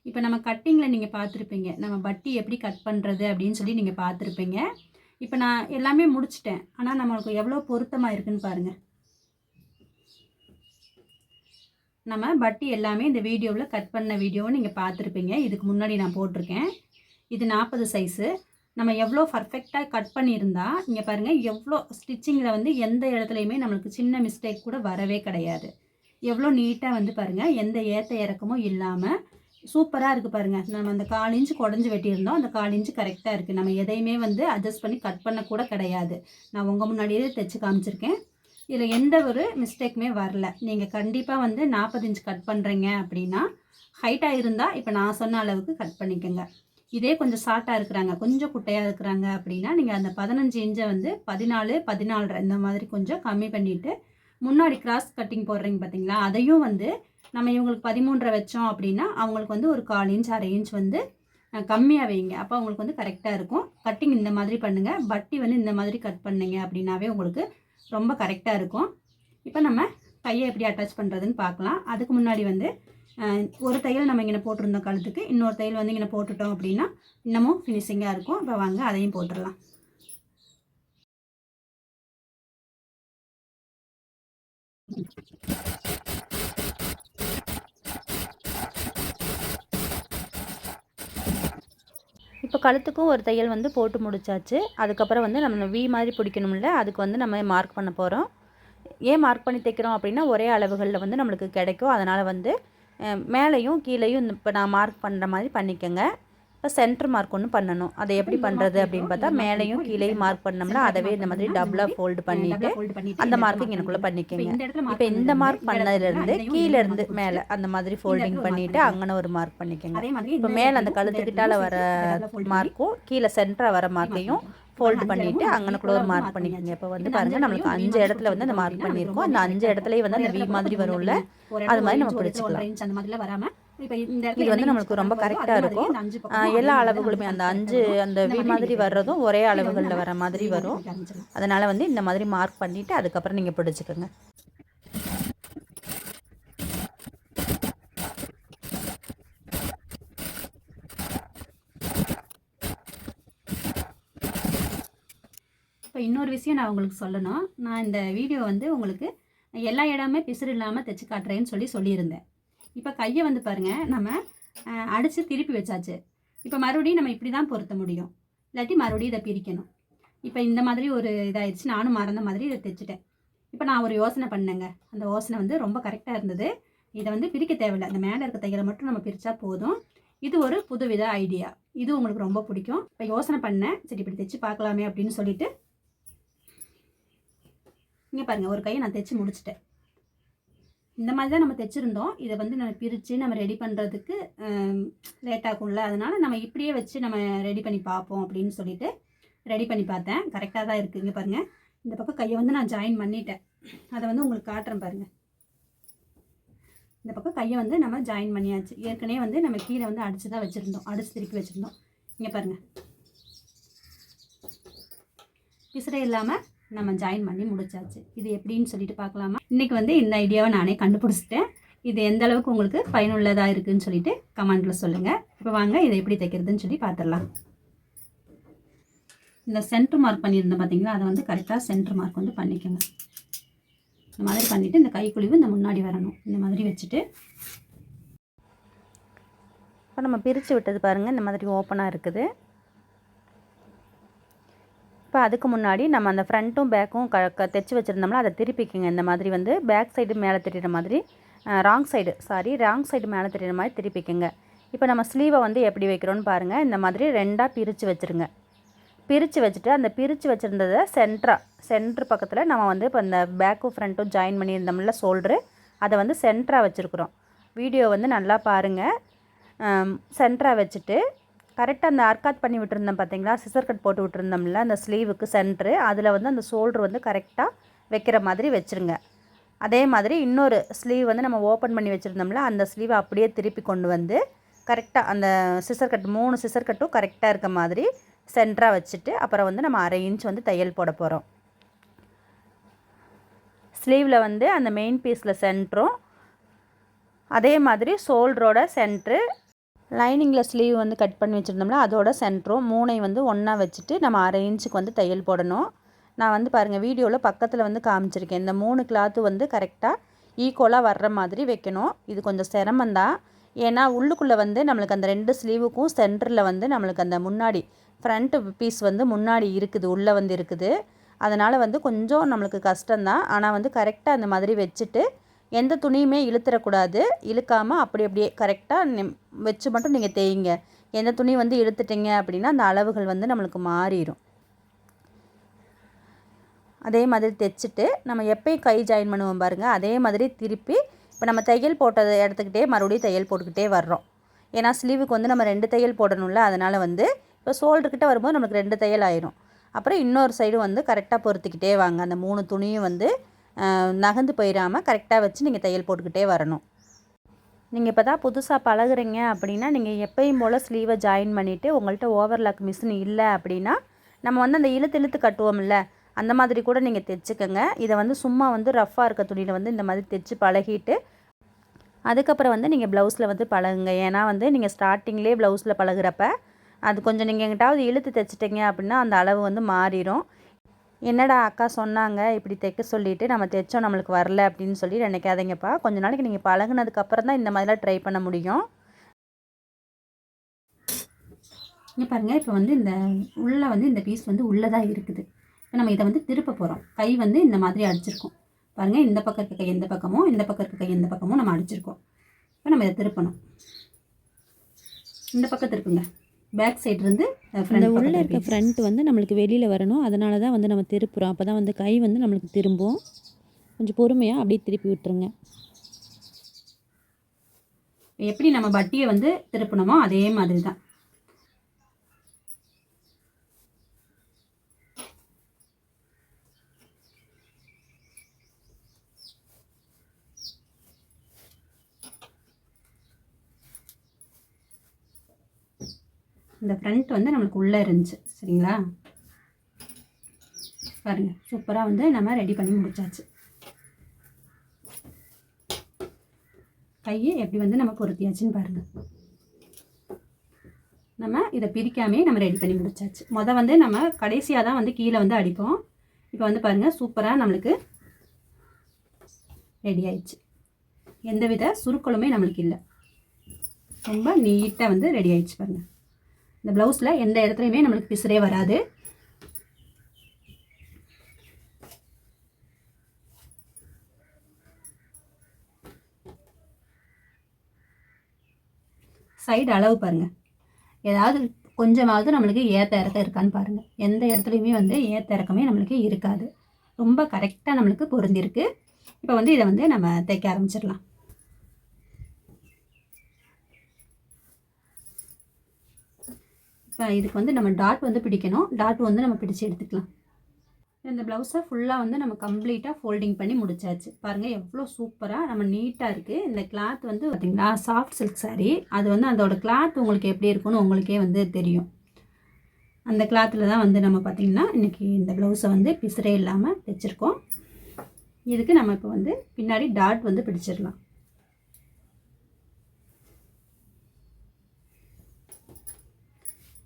இப்போ நம்ம கட்டிங்கில் நீங்கள் பார்த்துருப்பீங்க, நம்ம பட்டி எப்படி கட் பண்ணுறது அப்படின்னு சொல்லி நீங்கள் பார்த்துருப்பீங்க. இப்போ நான் எல்லாமே முடிச்சிட்டேன். ஆனால் நம்மளுக்கு எவ்வளோ பொருத்தமாக இருக்குதுன்னு பாருங்கள். நம்ம பட்டி எல்லாமே இந்த வீடியோவில் கட் பண்ண வீடியோவை நீங்கள் பார்த்துருப்பீங்க. இதுக்கு முன்னாடி நான் போட்டிருக்கேன். இது 40 சைஸு. நம்ம எவ்வளோ பர்ஃபெக்டாக கட் பண்ணியிருந்தா இங்கே பாருங்கள், எவ்வளோ ஸ்டிச்சிங்கில் வந்து எந்த இடத்துலையுமே நம்மளுக்கு சின்ன மிஸ்டேக் கூட வரவே கிடையாது. எவ்வளோ நீட்டாக வந்து பாருங்கள், எந்த ஏற்ற இறக்கமும் இல்லாமல் சூப்பராக இருக்குது பாருங்கள். நம்ம அந்த 1/4 இன்ச்சு குடஞ்சி வெட்டியிருந்தோம், அந்த 1/4 இன்ச்சு கரெக்டாக இருக்குது. நம்ம எதையுமே வந்து அட்ஜஸ்ட் பண்ணி கட் பண்ணக்கூட கிடையாது. நான் உங்கள் முன்னாடியே தைச்சி காமிச்சிருக்கேன். இதில் எந்த ஒரு மிஸ்டேக்குமே வரல. நீங்கள் கண்டிப்பாக வந்து 40 இன்ச் கட் பண்ணுறீங்க அப்படின்னா ஹைட்டாக இருந்தால் இப்போ நான் சொன்ன அளவுக்கு கட் பண்ணிக்கோங்க. இதே கொஞ்சம் ஷார்ட்டாக இருக்கிறாங்க, கொஞ்சம் குட்டையாக இருக்கிறாங்க அப்படின்னா நீங்கள் அந்த 15 இன்ச்சை வந்து 14, 14.5 இந்த மாதிரி கொஞ்சம் கம்மி பண்ணிவிட்டு முன்னாடி கிராஸ் கட்டிங் போடுறீங்க பார்த்தீங்களா, அதையும் வந்து நம்ம இவங்களுக்கு 13.5 வச்சோம் அப்படின்னா அவங்களுக்கு வந்து ஒரு 1/4 இன்ச் 1/2 இன்ச் வந்து கம்மியாக வைங்க. அப்போ அவங்களுக்கு வந்து கரெக்டாக இருக்கும். கட்டிங் இந்த மாதிரி பண்ணுங்கள். பட்டி வந்து இந்த மாதிரி கட் பண்ணிங்க அப்படின்னாவே உங்களுக்கு ரொம்ப கரெக்டாக இருக்கும். இப்போ நம்ம கையை எப்படி அட்டாச் பண்ணுறதுன்னு பார்க்கலாம். அதுக்கு முன்னாடி வந்து ஒரு தையல் நம்ம இங்கே போட்டிருந்தோம் கழுத்துக்கு, இன்னொரு தையல் வந்து இங்கே போட்டுட்டோம் அப்படின்னா இன்னமும் ஃபினிஷிங்காக இருக்கும். இப்போ வாங்க அதையும் போட்டுடலாம். இப்போ கழுத்துக்கும் ஒரு தையல் வந்து போட்டு முடிச்சாச்சு. அதுக்கப்புறம் வந்து நம்ம வி மாதிரி பிடிக்கணும்ல, அதுக்கு வந்து நம்ம மார்க் பண்ண போகிறோம். ஏன் மார்க் பண்ணி தைக்கிறோம் அப்படின்னா ஒரே அளவுகளில் வந்து நம்மளுக்கு கிடைக்கும். அதனால் வந்து மேலேயும் கீழேயும் இப்போ நான் மார்க் பண்ணுற மாதிரி பண்ணிக்கோங்க. இப்போ சென்டர் மார்க் ஒன்று பண்ணணும். அதை எப்படி பண்ணுறது அப்படின்னு பார்த்தா மேலேயும் கீழேயும் மார்க் பண்ணோம்னா அதவே இந்த மாதிரி டபுளாக ஃபோல்டு பண்ணிவிட்டு அந்த மார்க்கிங் எனக்குள்ளே பண்ணிக்கோங்க. இப்போ இந்த மார்க் பண்ணதுலேருந்து கீழேருந்து மேலே அந்த மாதிரி ஃபோல்டிங் பண்ணிவிட்டு அங்கே ஒரு மார்க் பண்ணிக்கோங்க. இப்போ மேலே அந்த கழுத்துக்கிட்டால் வர மார்க்கும் கீழே சென்டராக வர மார்க்கையும் ஃபோல்டு பண்ணிவிட்டு அங்கனக்குள்ள ஒரு மார்க் பண்ணிக்கோங்க. இப்போ வந்து பாருங்கள், நம்மளுக்கு 5 இடத்துல வந்து அந்த மார்க் பண்ணியிருக்கோம். அந்த 5 இடத்துலையும் வந்து அந்த வி மாதிரி வரும்ல, அது மாதிரி நம்ம பிடிச்சிக்கலாம். இது வந்து நம்மளுக்கு ரொம்ப கரெக்டாக இருக்கும். எல்லா அளவுகளுமே அந்த 5 அந்த வி மாதிரி வர்றதும் ஒரே அளவுகளில் வர மாதிரி வரும். அதனால் வந்து இந்த மாதிரி மார்க் பண்ணிவிட்டு அதுக்கப்புறம் நீங்கள் பிடிச்சிக்கோங்க. இப்போ இன்னொரு விஷயம் நான் உங்களுக்கு சொல்லணும். நான் இந்த வீடியோ வந்து உங்களுக்கு எல்லா இடமே பிசுறு இல்லாமல் தைச்சி காட்டுறேன்னு சொல்லியிருந்தேன். இப்போ கையை வந்து பாருங்கள், நம்ம அடித்து திருப்பி வச்சாச்சு. இப்போ மறுபடியும் நம்ம இப்படி தான் பொருத்த முடியும், இல்லாட்டி மறுபடியும் இதை பிரிக்கணும். இப்போ இந்த மாதிரி ஒரு இதாகிடுச்சு, நானும் மறந்த மாதிரி இதை தைச்சிட்டேன். இப்போ நான் ஒரு யோசனை பண்ணேங்க. அந்த யோசனை வந்து ரொம்ப கரெக்டாக இருந்தது. இதை வந்து பிரிக்க தேவையில்லை, அந்த மேலே இருக்க தையலை மட்டும் நம்ம பிரித்தா போதும். இது ஒரு புதுவித ஐடியா, இது உங்களுக்கு ரொம்ப பிடிக்கும். இப்போ யோசனை பண்ணேன், சரி இப்படி தைச்சு பார்க்கலாமே அப்படின்னு சொல்லிட்டு இங்கே பாருங்கள், ஒரு கையை நான் தைச்சு முடிச்சிட்டேன். இந்த மாதிரி தான் நம்ம தைச்சிருந்தோம். இதை வந்து நம்ம பிரித்து நம்ம ரெடி பண்ணுறதுக்கு லேட் ஆகும்ல, அதனால் நம்ம இப்படியே வச்சு நம்ம ரெடி பண்ணி பார்ப்போம் அப்படின்னு சொல்லிட்டு ரெடி பண்ணி பார்த்தேன். கரெக்டாக தான் இருக்குது. இங்கே பாருங்கள், இந்த பக்கம் கையை வந்து நான் ஜாயின் பண்ணிட்டேன். அதை வந்து உங்களுக்கு காட்டுறேன் பாருங்கள். இந்த பக்கம் கையை வந்து நம்ம ஜாயின் பண்ணியாச்சு. ஏற்கனவே வந்து நம்ம கீழே வந்து அடித்து தான் வச்சுருந்தோம், அடித்து திருப்பி வச்சுருந்தோம். இங்கே பாருங்கள், பிசுறே இல்லாமல் நம்ம ஜாயின் பண்ணி முடிச்சாச்சு. இது எப்படின்னு சொல்லிட்டு பார்க்கலாமா? இன்றைக்கி வந்து இந்த ஐடியாவை நானே கண்டுபிடிச்சிட்டேன். இது எந்த அளவுக்கு உங்களுக்கு பயனுள்ளதாக இருக்குதுன்னு சொல்லிட்டு கமெண்ட்டில் சொல்லுங்கள். இப்போ வாங்க இதை எப்படி தைக்கிறதுன்னு சொல்லி பார்த்துடலாம். இந்த சென்டர் மார்க் பண்ணியிருந்தேன் பார்த்தீங்களா, அதை வந்து கரெக்டாக சென்டர் மார்க் வந்து பண்ணிக்கோங்க. இந்த மாதிரி பண்ணிவிட்டு இந்த கைக்குழிவு இந்த முன்னாடி வரணும். இந்த மாதிரி வச்சுட்டு இப்போ நம்ம பிரித்து விட்டது பாருங்கள், இந்த மாதிரி ஓப்பனாக இருக்குது. இப்போ அதுக்கு முன்னாடி நம்ம அந்த ஃப்ரண்ட்டும் பேக்கும் தைச்சி வச்சுருந்தோம்னா அதை திருப்பிக்குங்க. இந்த மாதிரி வந்து பேக் சைடு மேலே தெரிகிற மாதிரி, ராங் சைடு மேலே தெரிகிற மாதிரி திருப்பிக்குங்க. இப்போ நம்ம ஸ்லீவை வந்து எப்படி வைக்கிறோன்னு பாருங்கள். இந்த மாதிரி ரெண்டாக பிரித்து வச்சுருங்க. பிரித்து வச்சுட்டு அந்த பிரித்து வச்சுருந்ததை சென்ட்ரு பக்கத்தில் நம்ம வந்து இப்போ இந்த பேக்கும் ஃப்ரண்ட்டும் ஜாயின் பண்ணியிருந்தோம்ல ஷோல்ட்ரு, அதை வந்து சென்டராக வச்சுருக்குறோம். வீடியோ வந்து நல்லா பாருங்கள். சென்டராக வச்சுட்டு கரெக்டாக அந்த அர்க்காத் பண்ணி விட்டுருந்தோம் பார்த்தீங்களா, சிசர் கட் போட்டு விட்டுருந்தோம்ல அந்த ஸ்லீவுக்கு சென்ட்ரு, அதில் வந்து அந்த ஷோல்ட்ரு வந்து கரெக்டாக வைக்கிற மாதிரி வச்சுருங்க. அதே மாதிரி இன்னொரு ஸ்லீவ் வந்து நம்ம ஓப்பன் பண்ணி வச்சுருந்தோம்ல, அந்த ஸ்லீவை அப்படியே திருப்பி கொண்டு வந்து கரெக்டாக அந்த சிசர் கட் 3 சிசர் கட்டும் கரெக்டாக இருக்க மாதிரி சென்டராக வச்சுட்டு அப்புறம் வந்து நம்ம 1/2 இன்ச் வந்து தையல் போட போகிறோம். ஸ்லீவில் வந்து அந்த மெயின் பீஸில் சென்டரும், அதே மாதிரி ஷோல்டரோட சென்ட்ரு, லைனிங்கில் ஸ்லீவ் வந்து கட் பண்ணி வச்சுருந்தோம்ல அதோட சென்டரும் 3ஐயும் வந்து ஒன்றா வச்சுட்டு நம்ம 1/2 இன்ச்சுக்கு வந்து தையல் போடணும். நான் வந்து பாருங்கள் வீடியோவில் பக்கத்தில் வந்து காமிச்சிருக்கேன். இந்த 3 கிளாத்து வந்து கரெக்டாக ஈக்குவலாக வர்ற மாதிரி வைக்கணும். இது கொஞ்சம் சிரமந்தான், ஏன்னா உள்ளுக்குள்ளே வந்து நம்மளுக்கு அந்த 2 ஸ்லீவுக்கும் சென்டரில் வந்து நம்மளுக்கு அந்த முன்னாடி ஃப்ரண்ட் பீஸ் வந்து முன்னாடி இருக்குது, உள்ளே வந்து இருக்குது. அதனால் வந்து கொஞ்சம் நம்மளுக்கு கஷ்டம்தான். ஆனால் வந்து கரெக்டாக அந்த மாதிரி வச்சுட்டு எந்த துணியுமே இழுத்துடக்கூடாது. இழுக்காமல் அப்படியே கரெக்டாக வச்சு மட்டும் நீங்கள் தேய்ங்க. எந்த துணி வந்து இழுத்துட்டிங்க அப்படின்னா அந்த அளவுகள் வந்து நம்மளுக்கு மாறிடும். அதே மாதிரி தைச்சிட்டு நம்ம எப்போயும் கை ஜாயின் பண்ணுவோம் பாருங்கள், அதே மாதிரி திருப்பி இப்போ நம்ம தையல் போட்டதை எடுத்துக்கிட்டே மறுபடியும் தையல் போட்டுக்கிட்டே வர்றோம். ஏன்னா ஸ்லீவுக்கு வந்து நம்ம 2 தையல் போடணும்ல, அதனால் வந்து இப்போ ஷோல்டர்கிட்ட வரும்போது நமக்கு 2 தையல் ஆயிரும். அப்புறம் இன்னொரு சைடு வந்து கரெக்டாக பொறுத்துக்கிட்டே வாங்க. அந்த 3 துணியும் வந்து நகர்ந்து போயிடாமல் கரெக்டாக வச்சு நீங்கள் தையல் போட்டுக்கிட்டே வரணும். நீங்கள் இப்போ தான் புதுசாக பழகுறீங்க அப்படின்னா நீங்கள் எப்பயும் போல் ஸ்லீவை ஜாயின் பண்ணிவிட்டு உங்கள்கிட்ட ஓவர்லாக் மிஷின் இல்லை அப்படின்னா நம்ம வந்து அந்த இழுத்து கட்டுவோம்ல, அந்த மாதிரி கூட நீங்கள் தைச்சிக்கோங்க. இதை வந்து சும்மா வந்து ரஃப்பாக இருக்க துணியில் வந்து இந்த மாதிரி தைச்சி பழகிட்டு அதுக்கப்புறம் வந்து நீங்கள் ப்ளவுஸில் வந்து பழகுங்க. ஏன்னா வந்து நீங்கள் ஸ்டார்டிங்லேயே ப்ளவுஸில் பழகுறப்ப அது கொஞ்சம் நீங்கள் எங்கிட்டாவது இழுத்து தைச்சிட்டிங்க அப்படின்னா அந்த அளவு வந்து மாறிடும். என்னடா அக்கா சொன்னாங்க இப்படி தைக்க சொல்லிவிட்டு நம்ம தைச்சோம் நம்மளுக்கு வரல அப்படின்னு சொல்லி நினைக்காதீங்கப்பா. கொஞ்ச நாளைக்கு நீங்கள் பழகுனதுக்கப்புறம் தான் இந்த மாதிரிலாம் ட்ரை பண்ண முடியும். இங்கே பாருங்கள், இப்போ வந்து இந்த உள்ளே வந்து இந்த பீஸ் வந்து உள்ளதாக இருக்குது. இப்போ நம்ம இதை வந்து திருப்ப போகிறோம். கை வந்து இந்த மாதிரி அடிச்சிருக்கோம் பாருங்கள். இந்த பக்கம் இருக்க கை எந்த பக்கமோ, இந்த பக்கம் இருக்க கை எந்த பக்கமோ நம்ம அடிச்சிருக்கோம். இப்போ நம்ம இதை திருப்பணும். இந்த பக்கம் திருப்புங்க. பேக் சைடு இருந்து இந்த உள்ளே இருக்க ஃப்ரண்ட் வந்து நம்மளுக்கு வெளியில் வரணும். அதனால தான் வந்து நம்ம திருப்புறோம். அப்போ தான் வந்து கை வந்து நம்மளுக்கு திரும்பும். கொஞ்சம் பொறுமையாக அப்படியே திருப்பி விட்டுருங்க. எப்படி நம்ம பட்டியை வந்து திருப்பணுமோ அதே மாதிரி தான். இந்த ஃப்ரண்ட் வந்து நம்மளுக்கு உள்ளே இருந்துச்சு, சரிங்களா? பாருங்கள், சூப்பராக வந்து நம்ம ரெடி பண்ணி முடிச்சாச்சு. கையை எப்படி வந்து நம்ம பொருத்தியாச்சுன்னு பாருங்கள். நம்ம இதை பிரிக்காமே நம்ம ரெடி பண்ணி முடிச்சாச்சு. வந்து நம்ம கடைசியாக தான் வந்து கீழே வந்து அடிப்போம். இப்போ வந்து பாருங்கள், சூப்பராக நம்மளுக்கு ரெடி ஆயிடுச்சு. எந்தவித சுருக்களுமே நம்மளுக்கு இல்லை. ரொம்ப நீட்டாக வந்து ரெடி ஆயிடுச்சு பாருங்கள். இந்த ப்ளவுஸில் எந்த இடத்துலையுமே நம்மளுக்கு பிசுறே வராது. சைடு அளவு பாருங்கள், ஏதாவது கொஞ்சமாவது நம்மளுக்கு ஏற்ற இறக்கம் இருக்கான்னு பாருங்கள். எந்த இடத்துலையுமே வந்து ஏற்ற இறக்கமே நம்மளுக்கு இருக்காது. ரொம்ப கரெக்டாக நம்மளுக்கு பொருந்திருக்கு. இப்போ வந்து இதை வந்து நம்ம தைக்க ஆரம்பிச்சிடலாம். இப்போ இதுக்கு வந்து நம்ம டாட் வந்து பிடிக்கணும். டாட் வந்து நம்ம பிடிச்சி எடுத்துக்கலாம். இந்த ப்ளவுஸை ஃபுல்லாக வந்து நம்ம கம்ப்ளீட்டாக ஃபோல்டிங் பண்ணி முடிச்சாச்சு. பாருங்கள் எவ்வளோ சூப்பராக நம்ம நீட்டாக இருக்குது. இந்த கிளாத் வந்து பார்த்திங்களா சாஃப்ட் சில்க் சாரீ. அது வந்து அதோட கிளாத் உங்களுக்கு எப்படி இருக்குன்னு உங்களுக்கே வந்து தெரியும். அந்த கிளாத்தில் தான் வந்து நம்ம பார்த்திங்கன்னா இன்றைக்கி இந்த ப்ளவுஸை வந்து பிசுறே இல்லாமல் தைச்சிருக்கோம். இதுக்கு நம்ம இப்போ வந்து பின்னாடி டாட் வந்து பிடிச்சிடலாம்.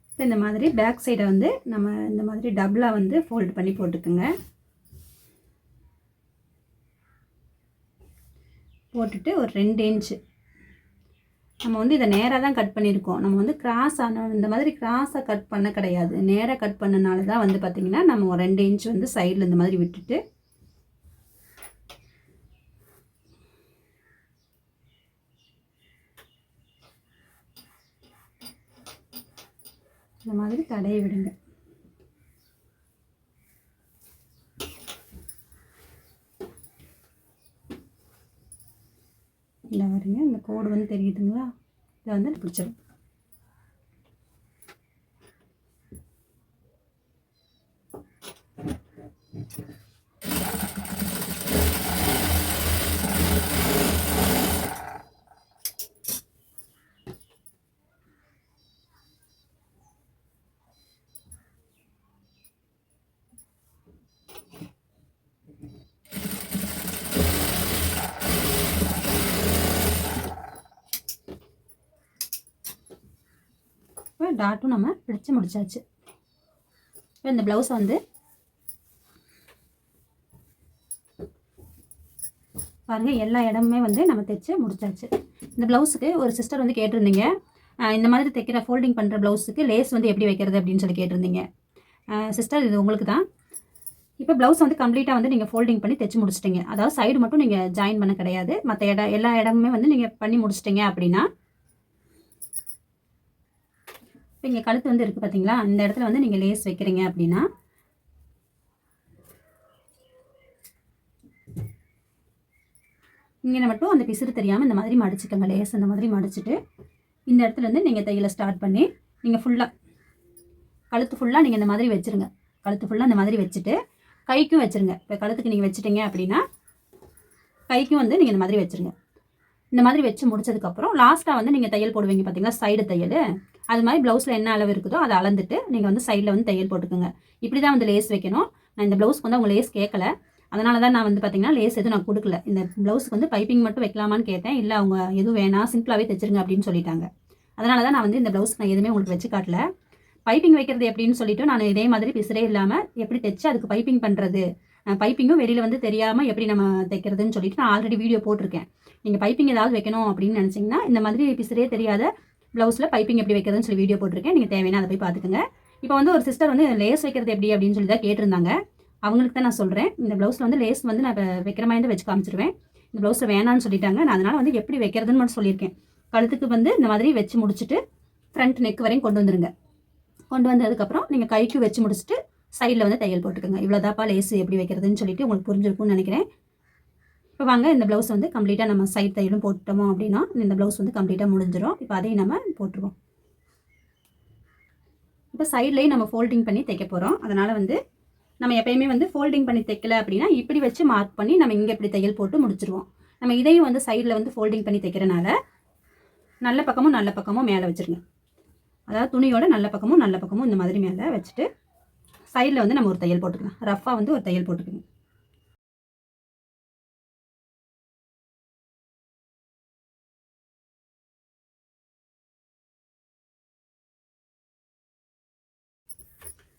இப்போ இந்த மாதிரி பேக் சைடை வந்து நம்ம இந்த மாதிரி டபுளாக வந்து ஃபோல்டு பண்ணி போட்டுக்குங்க. போட்டுட்டு ஒரு 2 இன்ச்சு நம்ம வந்து இதை நேராக தான் கட் பண்ணியிருக்கோம். நம்ம வந்து கிராஸான இந்த மாதிரி கிராஸாக கட் பண்ண கிடையாது. நேராக கட் பண்ணனால தான் வந்து பார்த்திங்கன்னா நம்ம ஒரு 2 இன்ச் வந்து சைடில் இந்த மாதிரி விட்டுட்டு இந்த மாதிரி தடவி விடுங்க. இல்லை வரீங்க, இந்த கோடு வந்து தெரியுதுங்களா? இதை வந்து பிடிச்சிடும். டாட்டும் நம்ம பிடிச்சு முடிச்சாச்சு. இப்போ இந்த ப்ளவுஸை வந்து பாருங்கள் எல்லா இடமுமே வந்து நம்ம தைச்சு முடிச்சாச்சு. இந்த ப்ளவுஸுக்கு ஒரு சிஸ்டர் வந்து கேட்டிருந்தீங்க, இந்த மாதிரி தைக்கிற ஃபோல்டிங் பண்ணுற ப்ளவுஸுக்கு லேஸ் வந்து எப்படி வைக்கிறது அப்படின்னு சொல்லி கேட்டிருந்தீங்க. சிஸ்டர் இது உங்களுக்கு தான். இப்போ ப்ளவுஸ் வந்து கம்ப்ளீட்டாக வந்து நீங்கள் ஃபோல்டிங் பண்ணி தைச்சு முடிச்சிட்டிங்க. அதாவது சைடு மட்டும் நீங்கள் ஜாயின் பண்ண கிடையாது. மற்ற எல்லா இடமுமே வந்து நீங்கள் பண்ணி முடிச்சிட்டிங்க அப்படின்னா இப்போ இங்கே கழுத்து வந்து இருக்குது பார்த்தீங்களா? இந்த இடத்துல வந்து நீங்கள் லேஸ் வைக்கிறீங்க அப்படின்னா இங்கே மட்டும் அந்த பிசுறு தெரியாமல் இந்த மாதிரி மடிச்சுக்கோங்க. லேஸ் இந்த மாதிரி மடிச்சுட்டு இந்த இடத்துல இருந்து நீங்கள் தையலை ஸ்டார்ட் பண்ணி நீங்கள் ஃபுல்லாக கழுத்து ஃபுல்லாக நீங்கள் இந்த மாதிரி வச்சுருங்க. கழுத்து ஃபுல்லாக இந்த மாதிரி வச்சுட்டு கைக்கும் வச்சுருங்க. இப்போ கழுத்துக்கு நீங்கள் வச்சுட்டிங்க அப்படின்னா கைக்கும் வந்து நீங்கள் இந்த மாதிரி வச்சுருங்க. இந்த மாதிரி வச்சு முடிச்சதுக்கப்புறம் லாஸ்ட்டாக வந்து நீங்கள் தையல் போடுவீங்க பார்த்தீங்களா, சைடு தையல். அது மாதிரி ப்ளவுஸில் என்ன அளவு இருக்குதோ அதை அளந்துட்டு நீங்கள் வந்து சைடில் வந்து தையல் போட்டுக்கோங்க. இப்படி தான் வந்து லேஸ் வைக்கணும். நான் இந்த ப்ளவுஸ்க்கு வந்து அவங்க லேஸ் கேட்கல, அதனால தான் நான் வந்து பார்த்திங்கன்னா லேஸ் எதுவும் நான் கொடுக்கல. இந்த ப்ளவுஸுக்கு வந்து பைப்பிங் மட்டும் வைக்கலாமான்னு கேட்டேன். இல்லை அவங்க எதுவும் வேணாம், சிம்பிளாகவே தைச்சிருங்க அப்படின்னு சொல்லிட்டாங்க. அதனால தான் நான் வந்து இந்த ப்ளவுஸ்க்கு நான் எதுவுமே உங்களுக்கு வச்சு காட்டல. பைப்பிங் வைக்கிறது எப்படின்னு சொல்லிட்டு நான் இதே மாதிரி பிசுறே இல்லாமல் எப்படி தைச்சு அதுக்கு பைப்பிங் பண்ணுறது, பைப்பிங்கும் வெளியில் வந்து தெரியாமல் எப்படி நம்ம தைக்கிறதுன்னு சொல்லிட்டு நான் ஆல்ரெடி வீடியோ போட்டிருக்கேன். நீங்கள் பைப்பிங் ஏதாவது வைக்கணும் அப்படின்னு நினச்சிங்கன்னா இந்த மாதிரி பிசுறே தெரியாத ப்ளவுஸில் பைப்பிங் எப்படி வைக்கிறதுன்னு சொல்லி வீடியோ போட்டிருக்கேன். நீங்கள் தேவையான அதை போய் பார்த்துக்குங்க. இப்போ வந்து ஒரு சிஸ்டர் வந்து லேஸ் வைக்கிறது எப்படி அப்படின்னு சொல்லி தான் கேட்டிருந்தாங்க. அவங்களுக்கு தான் நான் சொல்கிறேன். இந்த ப்ளவுஸில் வந்து லேஸ் வந்து நான் வைக்கிற மாதிரி வச்சு காமிச்சிருவேன். இந்த ப்ளவுஸில் வேணான்னு சொல்லிட்டாங்க. நான் அதனால் வந்து எப்படி வைக்கிறதுன்னு மட்டும் சொல்லியிருக்கேன். கழுத்துக்கு வந்து இந்த மாதிரி வச்சு முடிச்சுட்டு ஃப்ரண்ட் நெக் வரையும் கொண்டு வந்துடுங்க. கொண்டு வந்ததுக்கப்புறம் நீங்கள் கைக்கு வச்சு முடிச்சுட்டு சைடில் வந்து தையல் போட்டுக்கோங்க. இவ்வளோதாப்பா லேஸ் எப்படி வைக்கிறதுன்னு சொல்லிட்டு உங்களுக்கு புரிஞ்சிருக்கும்னு நினைக்கிறேன். இப்போ வாங்க இந்த ப்ளவுஸ் வந்து கம்ப்ளீட்டாக நம்ம சைட் தையலும் போட்டோமோ அப்படின்னா இந்த ப்ளவுஸ் வந்து கம்ப்ளீட்டாக முடிஞ்சிடும். இப்போ அதையும் நம்ம போட்டுருவோம். இப்போ சைட்லேயும் நம்ம ஃபோல்டிங் பண்ணி தைக்க போகிறோம். அதனால் வந்து நம்ம எப்பயுமே வந்து ஃபோல்டிங் பண்ணி தைக்கல அப்படின்னா இப்படி வச்சு மார்க் பண்ணி நம்ம இங்கே இப்படி தையல் போட்டு முடிச்சிருவோம். நம்ம இதையும் வந்து சைடில் வந்து ஃபோல்டிங் பண்ணி தைக்கிறனால நல்ல பக்கமும் மேலே வச்சுருங்க. அதாவது துணியோட நல்ல பக்கமும் இந்த மாதிரி மேலே வச்சுட்டு சைடில் வந்து நம்ம ஒரு தையல் போட்டுக்கலாம். ரஃப்பாக வந்து ஒரு தையல் போட்டுக்கோங்க.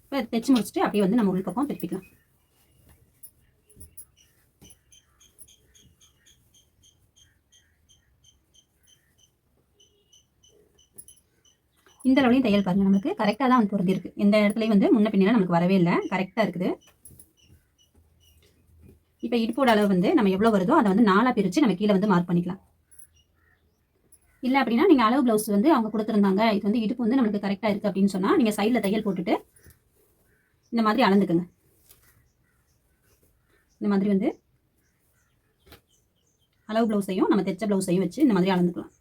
இப்போ தைச்சு முடிச்சுட்டு அப்படியே வந்து நம்ம உள் பக்கம் திருப்பிக்கலாம். இந்த அளவுலையும் தையல் பாருங்கள், நமக்கு கரெக்டாக தான் வந்து பொருந்திருக்கு. எந்த இடத்துலையும் வந்து முன்ன பின்னால நமக்கு வரவே இல்லை, கரெக்டாக இருக்குது. இப்போ இடுப்போட அளவு வந்து நம்ம எவ்வளோ வருதோ அதை வந்து 4ஆக பிரித்து நம்ம கீழே வந்து மார்க் பண்ணிக்கலாம். இல்லை அப்படின்னா நீங்கள் அளவு ப்ளவுஸ் வந்து அவங்க கொடுத்துருந்தாங்க, இது வந்து இடுப்பு வந்து நம்மளுக்கு கரெக்டாக இருக்குது அப்படின்னு சொன்னால் நீங்கள் சைடில் தையல் போட்டுட்டு இந்த மாதிரி அளந்துக்குங்க. இந்த மாதிரி வந்து அளவு ப்ளவுஸையும் நம்ம தைச்ச ப்ளவுஸையும் வச்சு இந்த மாதிரி அளந்துக்கலாம்.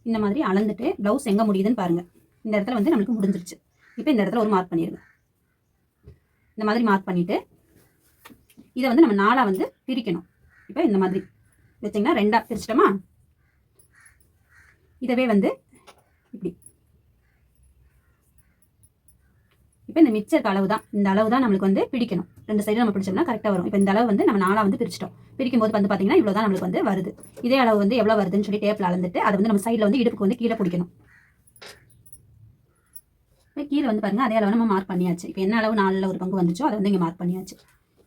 இந்த மாதிரி அளந்துட்டு ப்ளவுஸ் எங்கே முடியுதுன்னு பாருங்கள். இந்த இடத்துல வந்து நம்மளுக்கு முடிஞ்சிருச்சு. இப்போ இந்த இடத்துல ஒரு மார்க் பண்ணிடுங்க. இந்த மாதிரி மார்க் பண்ணிவிட்டு இதை வந்து நம்ம 4ஆக வந்து பிரிக்கணும். இப்போ இந்த மாதிரி வச்சிங்கன்னா 2ஆக பிரிச்சிட்டோமா, இதவே வந்து இப்படி இப்போ இந்த மிச்ச அளவு தான், இந்த அளவு தான் நம்மளுக்கு வந்து பிடிக்கணும். 2 சைடு நம்ம பிடிச்சோம்னா கரெக்டாக வரும். இப்போ இந்த அளவு வந்து நம்ம 4ஆக வந்து பிரிச்சிட்டோம். பிரிக்கும் போது வந்து பார்த்தீங்கன்னா இவ்வளோ தான் நம்மளுக்கு வந்து வருது. இதே அளவு வந்து எவ்வளோ வருதுன்னு சொல்லி டேப்பில் அளந்துட்டு அதை வந்து நம்ம சைடில் வந்து இடுப்புக்கு வந்து கீழே பிடிக்கணும். இப்போ கீழே வந்து பாருங்கள் அதே அளவு நம்ம மார்க் பண்ணியாச்சு. இப்போ என்ன அளவு 4ல் ஒரு பங்கு வந்துச்சோ அதை வந்து இங்கே மார்க் பண்ணியாச்சு.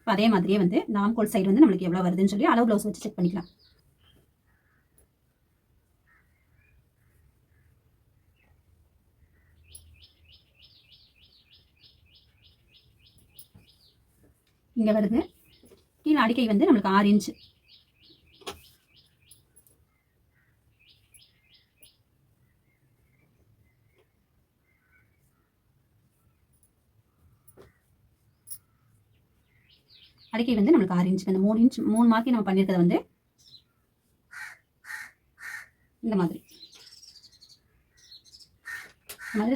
இப்போ அதே மாதிரியே வந்து நாம்கோல் சைடு வந்து நம்மளுக்கு எவ்வளோ வருதுன்னு சொல்லி அளவு ப்ளவுஸ் வச்சு செக் பண்ணிக்கலாம். இங்கே வருது. கீழே அடிக்கை வந்து நம்மளுக்கு 6 இன்ச்சு. அடிக்கை வந்து நம்மளுக்கு 6 இன்ச். இந்த 3 இன்ச் 3 மார்க்கி நம்ம பண்ணியிருக்கிறத வந்து இந்த மாதிரி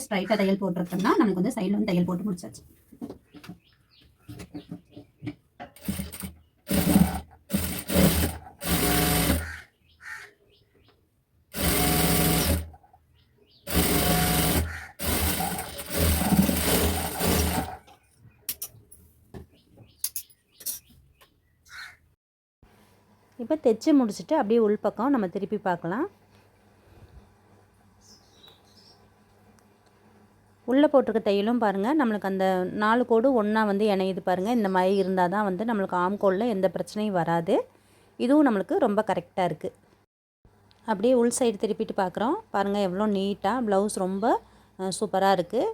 ஸ்ட்ரைட்டாக தையல் போட்டுருக்கோம்னா நமக்கு வந்து சைடில் வந்து தையல் போட்டு முடிச்சாச்சு. இப்போ தைச்சி முடிச்சுட்டு அப்படியே உள்பக்கம் நம்ம திருப்பி பார்க்கலாம். உள்ளே போட்டிருக்க தையலும் பாருங்கள் நம்மளுக்கு அந்த 4 கோடு ஒன்றா வந்து இணையுது பாருங்கள். இந்த மாதிரி இருந்தால் தான் வந்து நம்மளுக்கு ஆம்கோலில் எந்த பிரச்சனையும் வராது. இதுவும் நம்மளுக்கு ரொம்ப கரெக்டாக இருக்குது. அப்படியே உள் சைடு திருப்பிட்டு பார்க்குறோம் பாருங்கள், எவ்வளோ நீட்டாக ப்ளவுஸ் ரொம்ப சூப்பராக இருக்குது.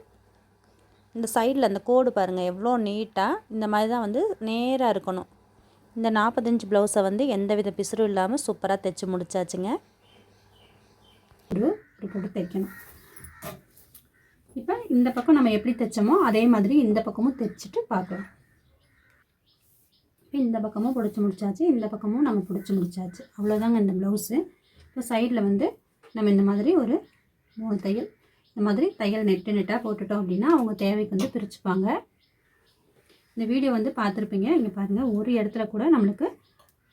இந்த சைடில் அந்த கோடு பாருங்கள் எவ்வளோ நீட்டாக இந்த மாதிரி தான் வந்து நேராக இருக்கணும். இந்த 40 இன்ச் ப்ளவுஸை வந்து எந்த வித பிசுறும் இல்லாமல் சூப்பராக தைச்சி முடிச்சாச்சுங்க. போட்டு தைக்கணும். இப்போ இந்த பக்கம் நம்ம எப்படி தைச்சோமோ அதே மாதிரி இந்த பக்கமும் தைச்சிட்டு பார்க்கலாம். இப்போ இந்த பக்கமும் பிடிச்சி முடிச்சாச்சு, இந்த பக்கமும் நம்ம பிடிச்சி முடிச்சாச்சு. அவ்வளோதாங்க இந்த ப்ளவுஸு. இப்போ சைடில் வந்து நம்ம இந்த மாதிரி ஒரு 3 தையல் இந்த மாதிரி தையல் நெட்டாக போட்டுட்டோம் அப்படின்னா அவங்க தேவைக்கு வந்து பிரிச்சுப்பாங்க. இந்த வீடியோ வந்து பார்த்துருப்பீங்க. இங்கே பாருங்கள் ஒரு இடத்துல கூட நம்மளுக்கு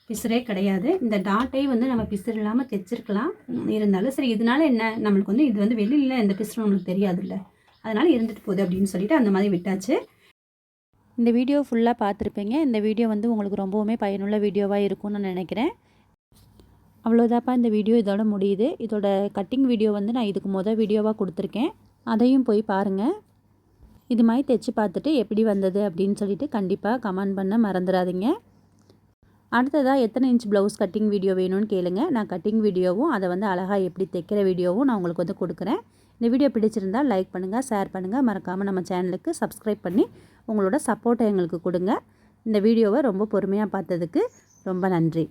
பிசுறே கிடையாது. இந்த டாட்டை வந்து நம்ம பிசுறு இல்லாமல் தைச்சிருக்கலாம். இருந்தாலும் சரி இதனால என்ன நம்மளுக்கு வந்து இது வந்து வெளியில் எந்த பிசுறும் நம்மளுக்கு தெரியாதுல்ல, அதனால் இருந்துட்டு போகுது அப்படின்னு சொல்லிட்டு அந்த மாதிரி விட்டாச்சு. இந்த வீடியோ ஃபுல்லாக பார்த்துருப்பீங்க. இந்த வீடியோ வந்து உங்களுக்கு ரொம்பவுமே பயனுள்ள வீடியோவாக இருக்கும்னு நான் நினைக்கிறேன். அவ்வளோதாப்பா இந்த வீடியோ இதோட முடியுது. இதோட கட்டிங் வீடியோ வந்து நான் இதுக்கு வீடியோவாக கொடுத்துருக்கேன், அதையும் போய் பாருங்கள். இது மாதிரி தைச்சி பார்த்துட்டு எப்படி வந்தது அப்படின்னு சொல்லிட்டு கண்டிப்பாக கமெண்ட் பண்ண மறந்துடாதீங்க. அடுத்ததாக எத்தனை இன்ச் ப்ளவுஸ் கட்டிங் வீடியோ வேணும்னு கேளுங்க. நான் கட்டிங் வீடியோவும் அதை வந்து அழகாக எப்படி தைக்கிற வீடியோவும் நான் உங்களுக்கு வந்து கொடுக்குறேன். இந்த வீடியோ பிடிச்சிருந்தால் லைக் பண்ணுங்கள், ஷேர் பண்ணுங்கள், மறக்காமல் நம்ம சேனலுக்கு சப்ஸ்கிரைப் பண்ணி உங்களோட சப்போர்ட்டை எங்களுக்கு கொடுங்க. இந்த வீடியோவை ரொம்ப பொறுமையாக பார்த்ததுக்கு ரொம்ப நன்றி.